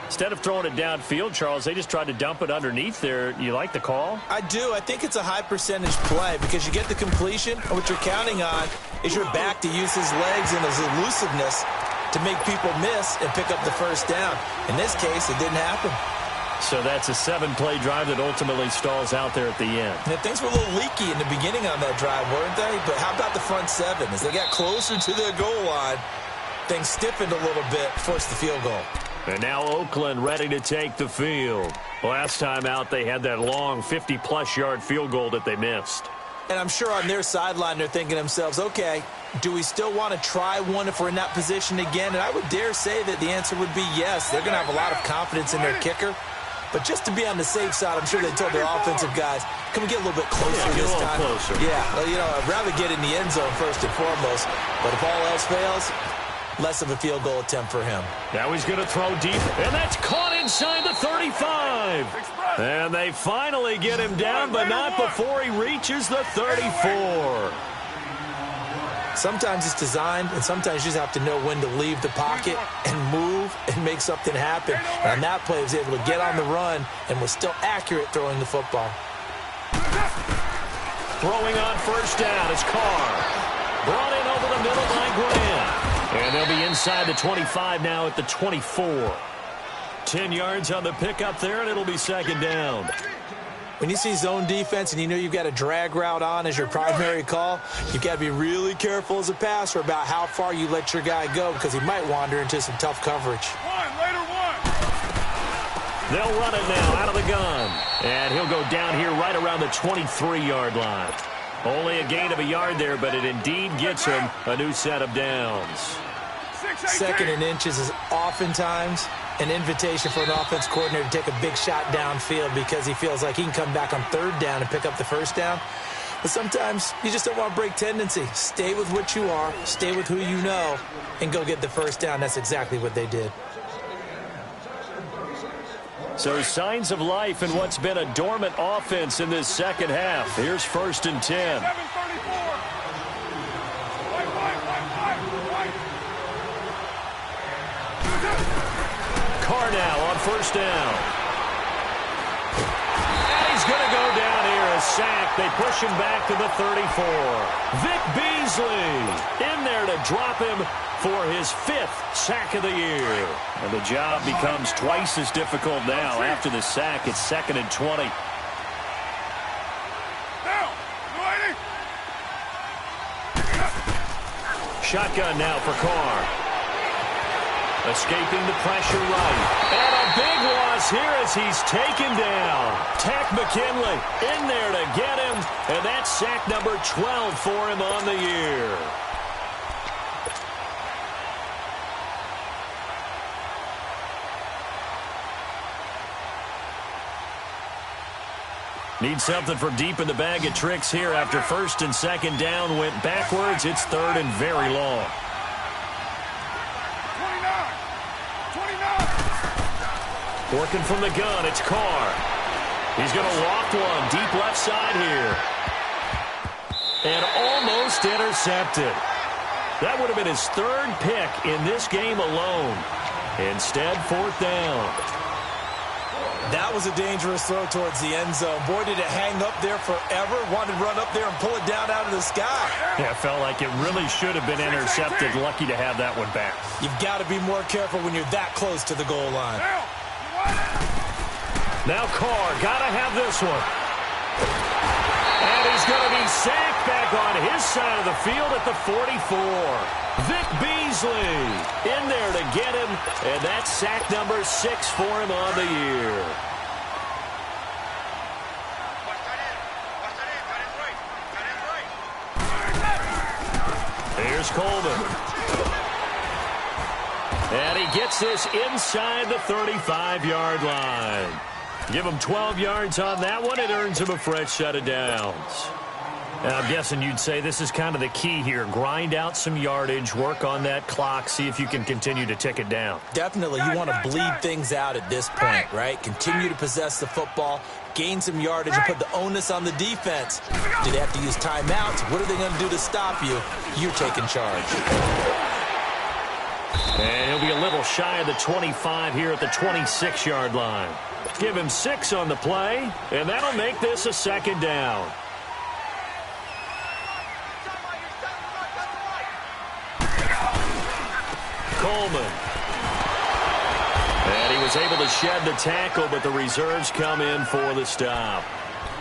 Instead of throwing it downfield, Charles, they just tried to dump it underneath there. You like the call? I do. I think it's a high-percentage play because you get the completion, and what you're counting on is your back to use his legs and his elusiveness to make people miss and pick up the first down. In this case, it didn't happen. So that's a 7-play drive that ultimately stalls out there at the end. And things were a little leaky in the beginning on that drive, weren't they? But how about the front 7? As they got closer to their goal line, things stiffened a little bit, forced the field goal. And now Oakland ready to take the field. Last time out, they had that long 50-plus yard field goal that they missed. And I'm sure on their sideline, they're thinking to themselves, okay, do we still want to try one if we're in that position again? And I would dare say that the answer would be yes. They're going to have a lot of confidence in their kicker. But just to be on the safe side, I'm sure they told their offensive guys, can we get a little bit closer this time? Closer. Yeah, well, you know, I'd rather get in the end zone first and foremost. But if all else fails, less of a field goal attempt for him. Now he's going to throw deep, and that's caught inside the 35. And they finally get him down, but not before he reaches the 34. Sometimes it's designed, and sometimes you just have to know when to leave the pocket and move and make something happen. And on that play, he was able to get on the run and was still accurate throwing the football. Throwing on first down is Carr. Brought in over the middle by Graham. And they'll be inside the 25 now at the 24. 10 yards on the pickup there, and it'll be 2nd down. When you see zone defense and you know you've got a drag route on as your primary call, you've got to be really careful as a passer about how far you let your guy go because he might wander into some tough coverage. They'll run it now out of the gun. And he'll go down here right around the 23-yard line. Only a gain of a yard there, but it indeed gets him a new set of downs. 2nd and inches is oftentimes an invitation for an offense coordinator to take a big shot downfield because he feels like he can come back on 3rd down and pick up the first down. But sometimes you just don't want to break tendency. Stay with what you are, stay with who you know, and go get the first down. That's exactly what they did. So signs of life in what's been a dormant offense in this second half. Here's 1st and 10. Carr now on first down. And he's going to go down here, a sack. They push him back to the 34. Vic Beasley in there to drop him for his 5th sack of the year. And the job becomes twice as difficult now. After the sack, it's 2nd and 20. Shotgun now for Carr. Escaping the pressure right. And a big loss here as he's taken down. Tack McKinley in there to get him. And that's sack number 12 for him on the year. Need something from deep in the bag of tricks here after 1st and 2nd down went backwards. It's 3rd and very long. 29. Working from the gun, it's Carr. He's going to loft one deep left side here. And almost intercepted. That would have been his 3rd pick in this game alone. Instead, 4th down. That was a dangerous throw towards the end zone. Boy, did it hang up there forever. Wanted to run up there and pull it down out of the sky. Yeah, it felt like it really should have been intercepted. Lucky to have that one back. You've got to be more careful when you're that close to the goal line. Now Carr, got to have this one. And he's going to be sacked back on his side of the field at the 44. Vic Beasley in there to get him, and that's sack number 6 for him on the year. Here's Coleman. And he gets this inside the 35-yard line. Give him 12 yards on that one. It earns him a fresh set of downs. And I'm guessing you'd say this is kind of the key here. Grind out some yardage, work on that clock, see if you can continue to tick it down. Definitely, you want to bleed things out at this point, right? Continue to possess the football, gain some yardage, and put the onus on the defense. Do they have to use timeouts? What are they going to do to stop you? You're taking charge. And he'll be a little shy of the 25 here at the 26-yard line. Give him 6 on the play, and that'll make this a second down. Coleman. And he was able to shed the tackle, but the reserves come in for the stop.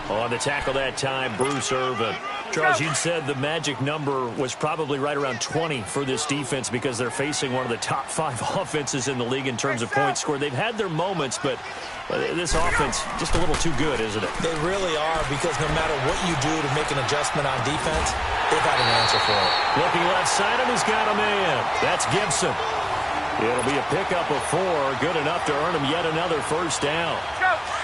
On the tackle that time, Bruce Irvin. Charles, you'd said the magic number was probably right around 20 for this defense because they're facing one of the top 5 offenses in the league in terms of points scored. They've had their moments, but this offense just a little too good, isn't it? They really are, because no matter what you do to make an adjustment on defense, they've got an answer for it. Looking left side, and he's got a man. That's Gibson. It'll be a pickup of 4, good enough to earn him yet another first down.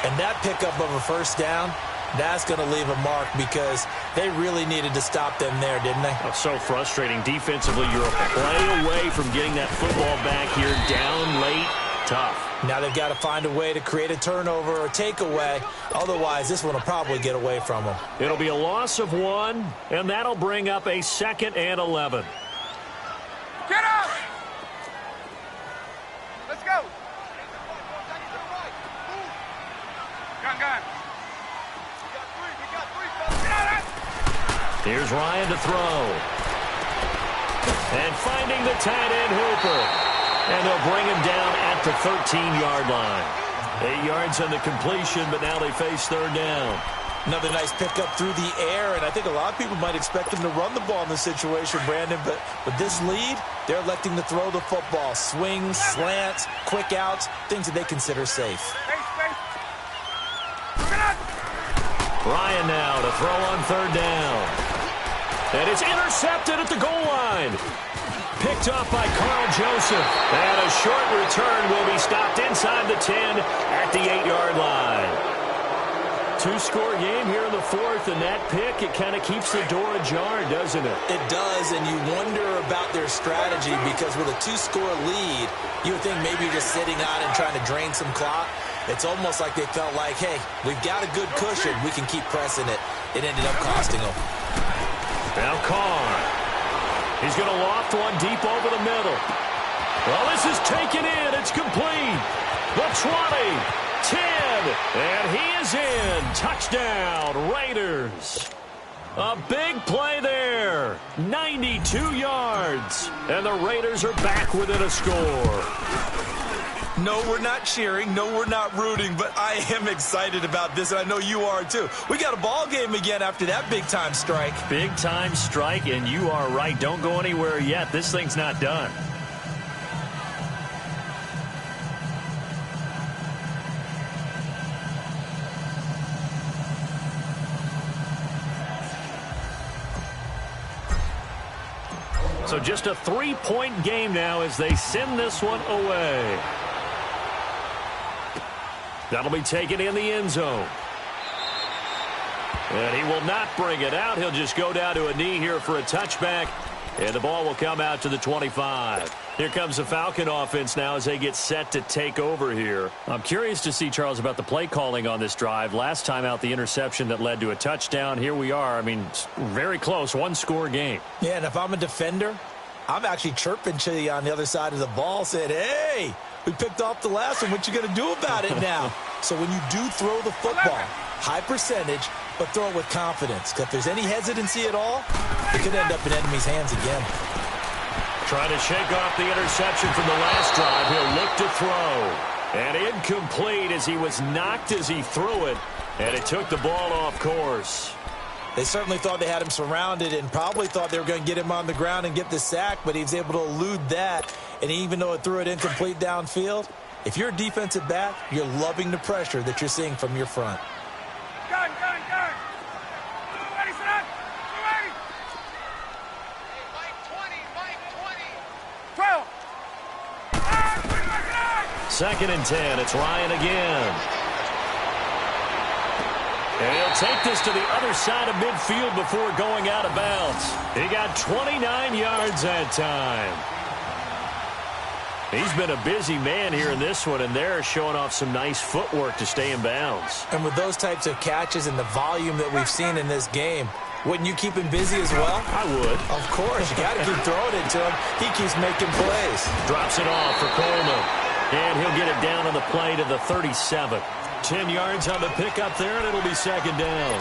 And that pickup of a first down, that's going to leave a mark, because they really needed to stop them there, didn't they? That's so frustrating. Defensively, you're a play away from getting that football back here, down late, tough. Now they've got to find a way to create a turnover or takeaway. Otherwise, this one will probably get away from them. It'll be a loss of 1, and that'll bring up a 2nd and 11. Get up! Let's go! Gun. Here's Ryan to throw. And finding the tight end, Hooper. And they'll bring him down at the 13-yard line. 8 yards on the completion, but now they face 3rd down. Another nice pickup through the air, and I think a lot of people might expect him to run the ball in this situation, Brandon, but with this lead, they're electing to throw the football. Swings, slants, quick outs, things that they consider safe. Ryan now to throw on 3rd down. And it's intercepted at the goal line. Picked off by Carl Joseph. And a short return will be stopped inside the 10 at the 8-yard line. 2-score game here in the 4th, and that pick, it kind of keeps the door ajar, doesn't it? It does, and you wonder about their strategy, because with a 2-score lead, you would think maybe you're just sitting on and trying to drain some clock. It's almost like they felt like, hey, we've got a good cushion. We can keep pressing it. It ended up costing them. Now Carr. He's going to loft one deep over the middle. Well, this is taken in. It's complete. The 20, 10, and he is in. Touchdown, Raiders. A big play there. 92 yards. And the Raiders are back within a score. No, we're not cheering. No, we're not rooting, but I am excited about this, and I know you are too. We got a ball game again after that big-time strike. Big-time strike, and you are right. Don't go anywhere yet. This thing's not done. So just a 3-point game now as they send this one away. That'll be taken in the end zone. And he will not bring it out. He'll just go down to a knee here for a touchback. And the ball will come out to the 25. Here comes the Falcon offense now as they get set to take over here. I'm curious to see, Charles, about the play calling on this drive. Last time out, the interception that led to a touchdown. Here we are. I mean, very close, 1-score game. Yeah, and if I'm a defender, I'm actually chirping to you on the other side of the ball, saying, hey, we picked off the last one. What you going to do about it now? So when you do throw the football, high percentage, but throw it with confidence. Because if there's any hesitancy at all, it could end up in enemy's hands again. Trying to shake off the interception from the last drive. He'll look to throw. And incomplete as he was knocked as he threw it. And it took the ball off course. They certainly thought they had him surrounded and probably thought they were going to get him on the ground and get the sack, but he was able to elude that. And even though it threw it incomplete downfield, if you're a defensive back, you're loving the pressure that you're seeing from your front. Gun. Ready, son? Ready? Mike 20. 12. 2nd and 10. It's Ryan again. And he'll take this to the other side of midfield before going out of bounds. He got 29 yards that time. He's been a busy man here in this one, and they're showing off some nice footwork to stay in bounds. And with those types of catches and the volume that we've seen in this game, wouldn't you keep him busy as well? I would. Of course. You got to keep throwing it to him. He keeps making plays. Drops it off for Coleman. And he'll get it down on the play to the 37. 10 yards on the pickup there, and it'll be second down.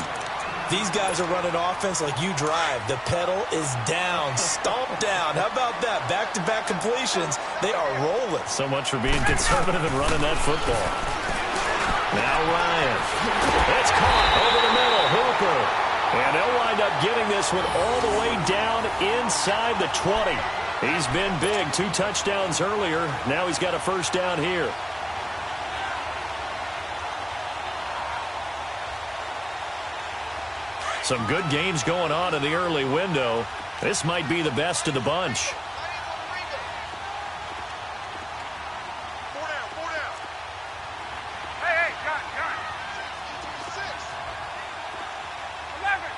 These guys are running offense like you drive. The pedal is down, stomp down. How about that? Back-to-back completions. They are rolling. So much for being conservative and running that football. Now Ryan. It's caught over the middle. Hooper. And they'll wind up getting this one all the way down inside the 20. He's been big. 2 touchdowns earlier. Now he's got a first down here. Some good games going on in the early window. This might be the best of the bunch. Hey, John. 11.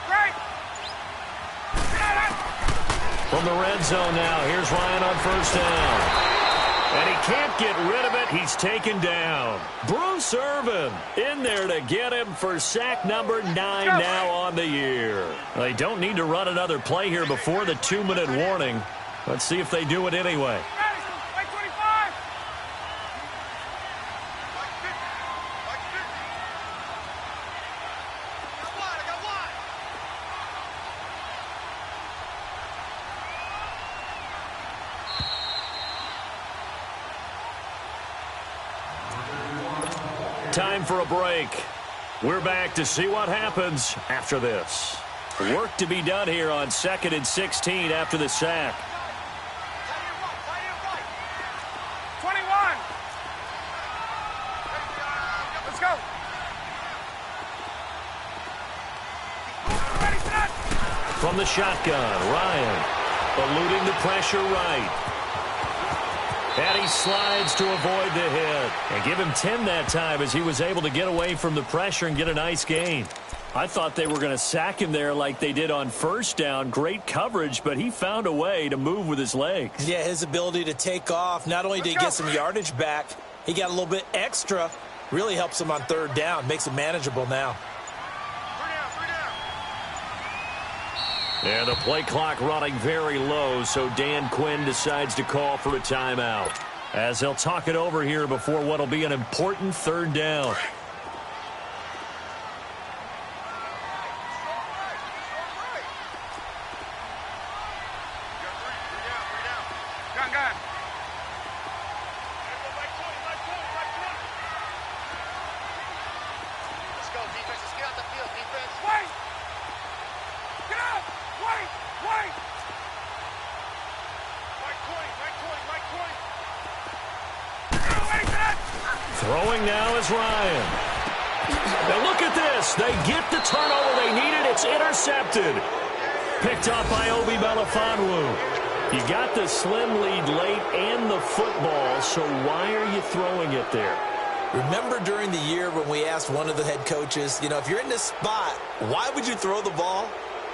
Right. From the red zone now, here's Ryan on first down. And he can't get rid of it. He's taken down. Bruce Irvin in there to get him for sack number 9 now on the year. They don't need to run another play here before the 2-minute warning. Let's see if they do it anyway. Like 25. Time for a break. We're back to see what happens after this. Work to be done here on 2nd and 16 after the sack. 21. Let's go. Ready, set. From the shotgun, Ryan eluding the pressure right. And he slides to avoid the hit. And give him 10 that time as he was able to get away from the pressure and get a nice gain. I thought they were going to sack him there like they did on first down. Great coverage, but he found a way to move with his legs. Yeah, his ability to take off. Not only did he get some yardage back, he got a little bit extra. Really helps him on third down. Makes it manageable now. And the play clock running very low, so Dan Quinn decides to call for a timeout. As they'll talk it over here before what will be an important third down. Gun. Let's go, defense. Let's get out the field, defense. Wait. Get out. Wait. Mike 20. Ready, set. Throwing now is Ryan. Now look at this. They get the turnover they needed. It's intercepted. Picked up by Obi Melifonwu. You got the slim lead late and the football, so why are you throwing it there? Remember during the year when we asked one of the head coaches, if you're in this spot, why would you throw the ball?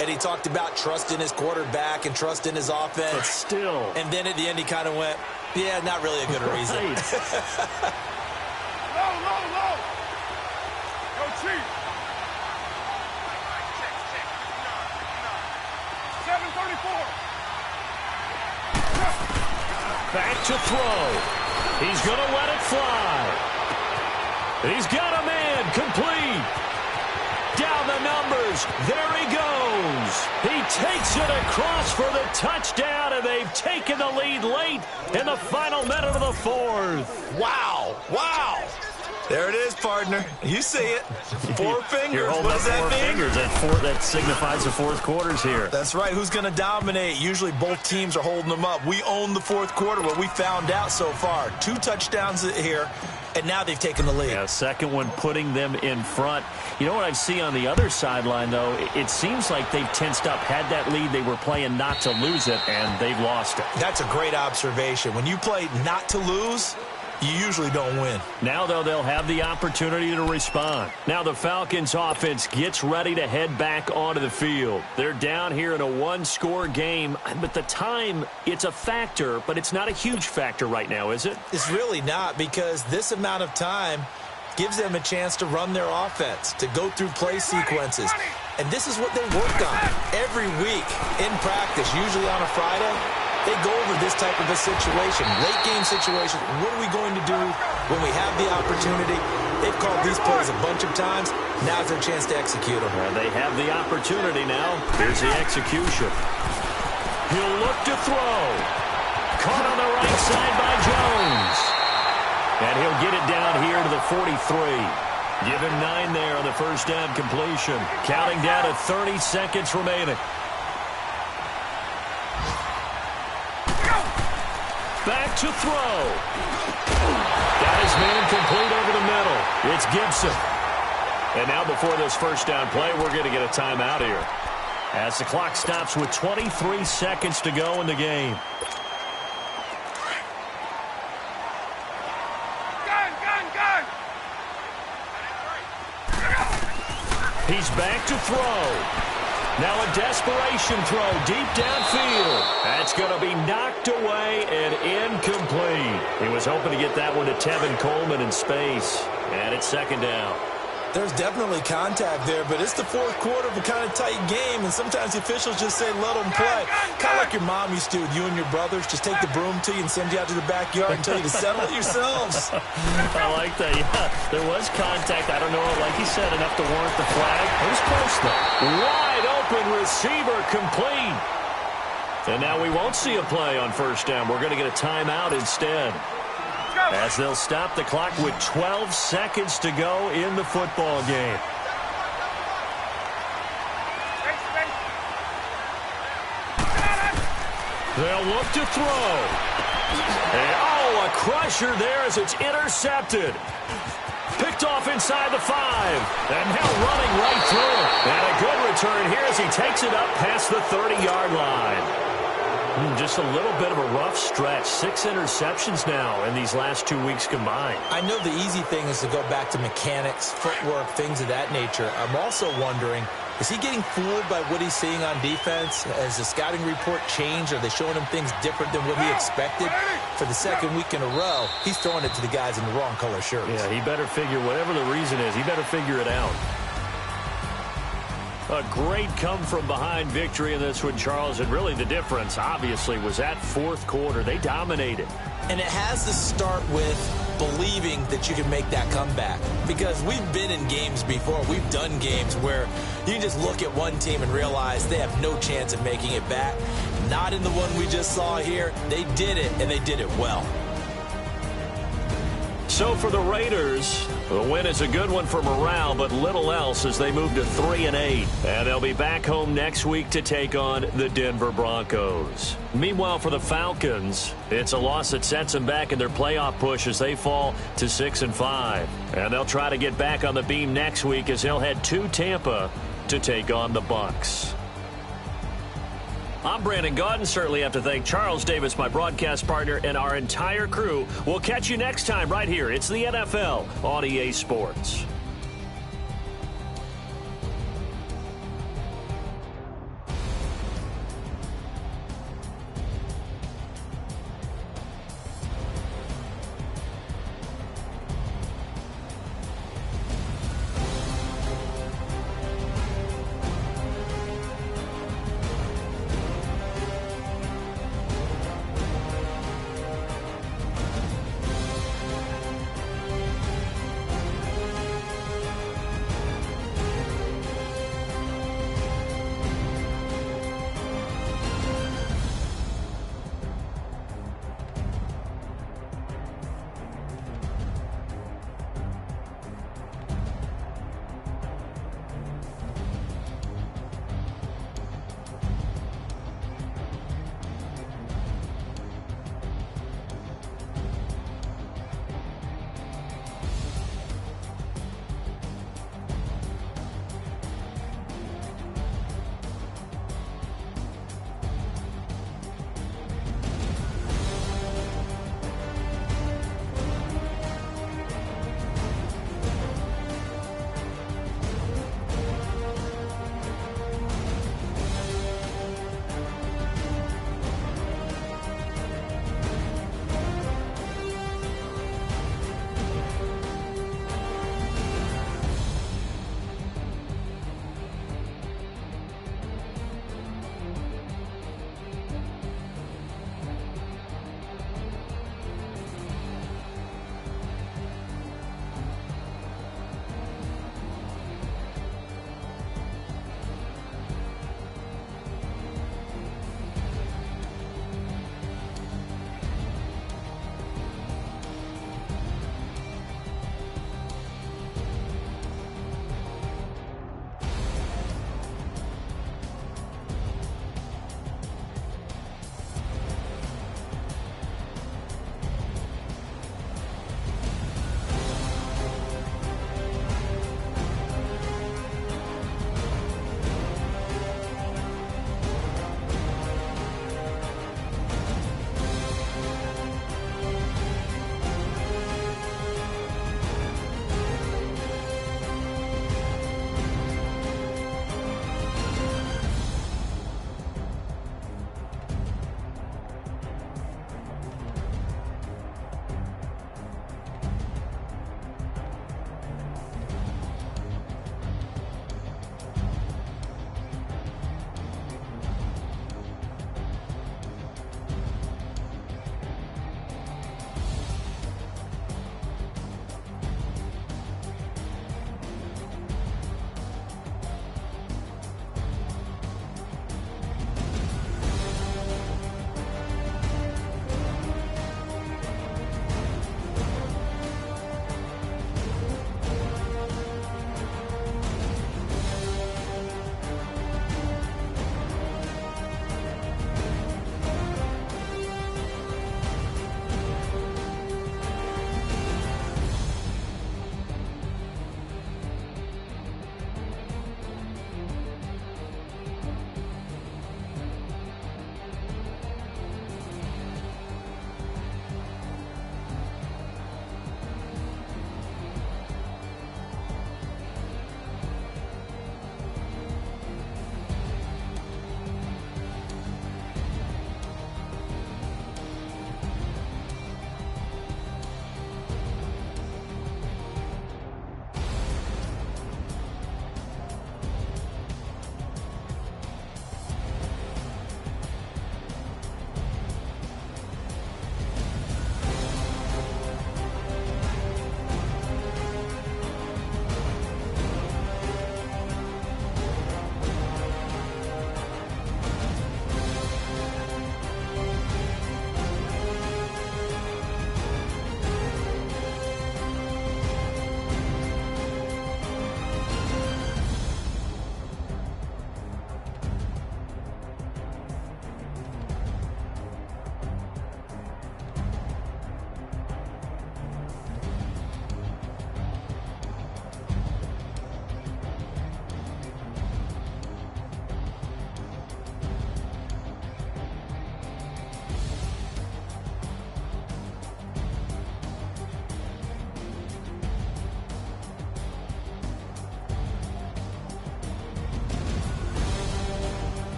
And he talked about trust in his quarterback and trust in his offense. But still. And then at the end he kind of went, yeah, not really a good reason. Low. Go, Chief. 7:34. Back to throw. He's going to let it fly. He's got a man complete. Down the numbers. There he goes. He takes it across for the touchdown, and they've taken the lead late in the final minute of the fourth. Wow. There it is, partner. You see it. 4 fingers. You're holding what does up that 4 mean? fingers. That signifies the fourth quarter's here. That's right. Who's going to dominate? Usually both teams are holding them up. We own the fourth quarter, what we found out so far. 2 touchdowns here, and now they've taken the lead. Yeah, second one putting them in front. You know what I see on the other sideline, though? It seems like they've tensed up. Had that lead, they were playing not to lose it, and they've lost it. That's a great observation. When you play not to lose, you usually don't win. Now, though, they'll have the opportunity to respond. Now the Falcons offense gets ready to head back onto the field. They're down here in a one-score game, but the time, it's a factor, but it's not a huge factor right now, is it? It's really not, because this amount of time gives them a chance to run their offense, to go through play sequences. And this is what they work on every week in practice, usually on a Friday. They go over this type of a situation, late game situation. What are we going to do when we have the opportunity? They've called these plays a bunch of times. Now's their chance to execute them. Well, they have the opportunity now. Here's the execution. He'll look to throw. Caught on the right side by Jones. And he'll get it down here to the 43. Give him 9 there on the first down completion. Counting down to 30 seconds remaining. Back to throw. Got his man complete over the middle. It's Gibson. And now before this first down play, we're going to get a timeout here, as the clock stops with 23 seconds to go in the game. Gun! He's back to throw. Now a desperation throw deep downfield. That's going to be knocked away and incomplete. He was hoping to get that one to Tevin Coleman in space. And it's second down. There's definitely contact there, but it's the fourth quarter of a kind of tight game, and sometimes the officials just say, let them play. Kind of like your mom used to, you and your brothers, just take the broom to you and send you out to the backyard and tell you to settle it yourselves. I like that. Yeah, there was contact. I don't know, like he said, enough to warrant the flag. It was close, though. Wide open receiver complete. And now we won't see a play on first down. We're going to get a timeout instead, as they'll stop the clock with 12 seconds to go in the football game. They'll look to throw. And, a crusher there as it's intercepted. Picked off inside the 5. And now running right through it. And a good return here as he takes it up past the 30-yard line. Just a little bit of a rough stretch. 6 interceptions now in these last 2 weeks combined. I know the easy thing is to go back to mechanics, footwork, things of that nature. I'm also wondering, is he getting fooled by what he's seeing on defense? Has the scouting report changed? Are they showing him things different than what he expected? For the second week in a row, he's throwing it to the guys in the wrong color shirts. Yeah, he better figure, whatever the reason is, he better figure it out. A great come-from-behind victory in this one, Charles, and really the difference, obviously, was that fourth quarter. They dominated. And it has to start with believing that you can make that comeback, because we've been in games before. We've done games where you can just look at one team and realize they have no chance of making it back. Not in the one we just saw here. They did it, and they did it well. So for the Raiders, the win is a good one for morale, but little else as they move to 3-8. And they'll be back home next week to take on the Denver Broncos. Meanwhile, for the Falcons, it's a loss that sets them back in their playoff push as they fall to 6-5. And they'll try to get back on the beam next week as they'll head to Tampa to take on the Bucs. I'm Brandon Gaudin. Certainly have to thank Charles Davis, my broadcast partner, and our entire crew. We'll catch you next time right here. It's the NFL on EA Sports.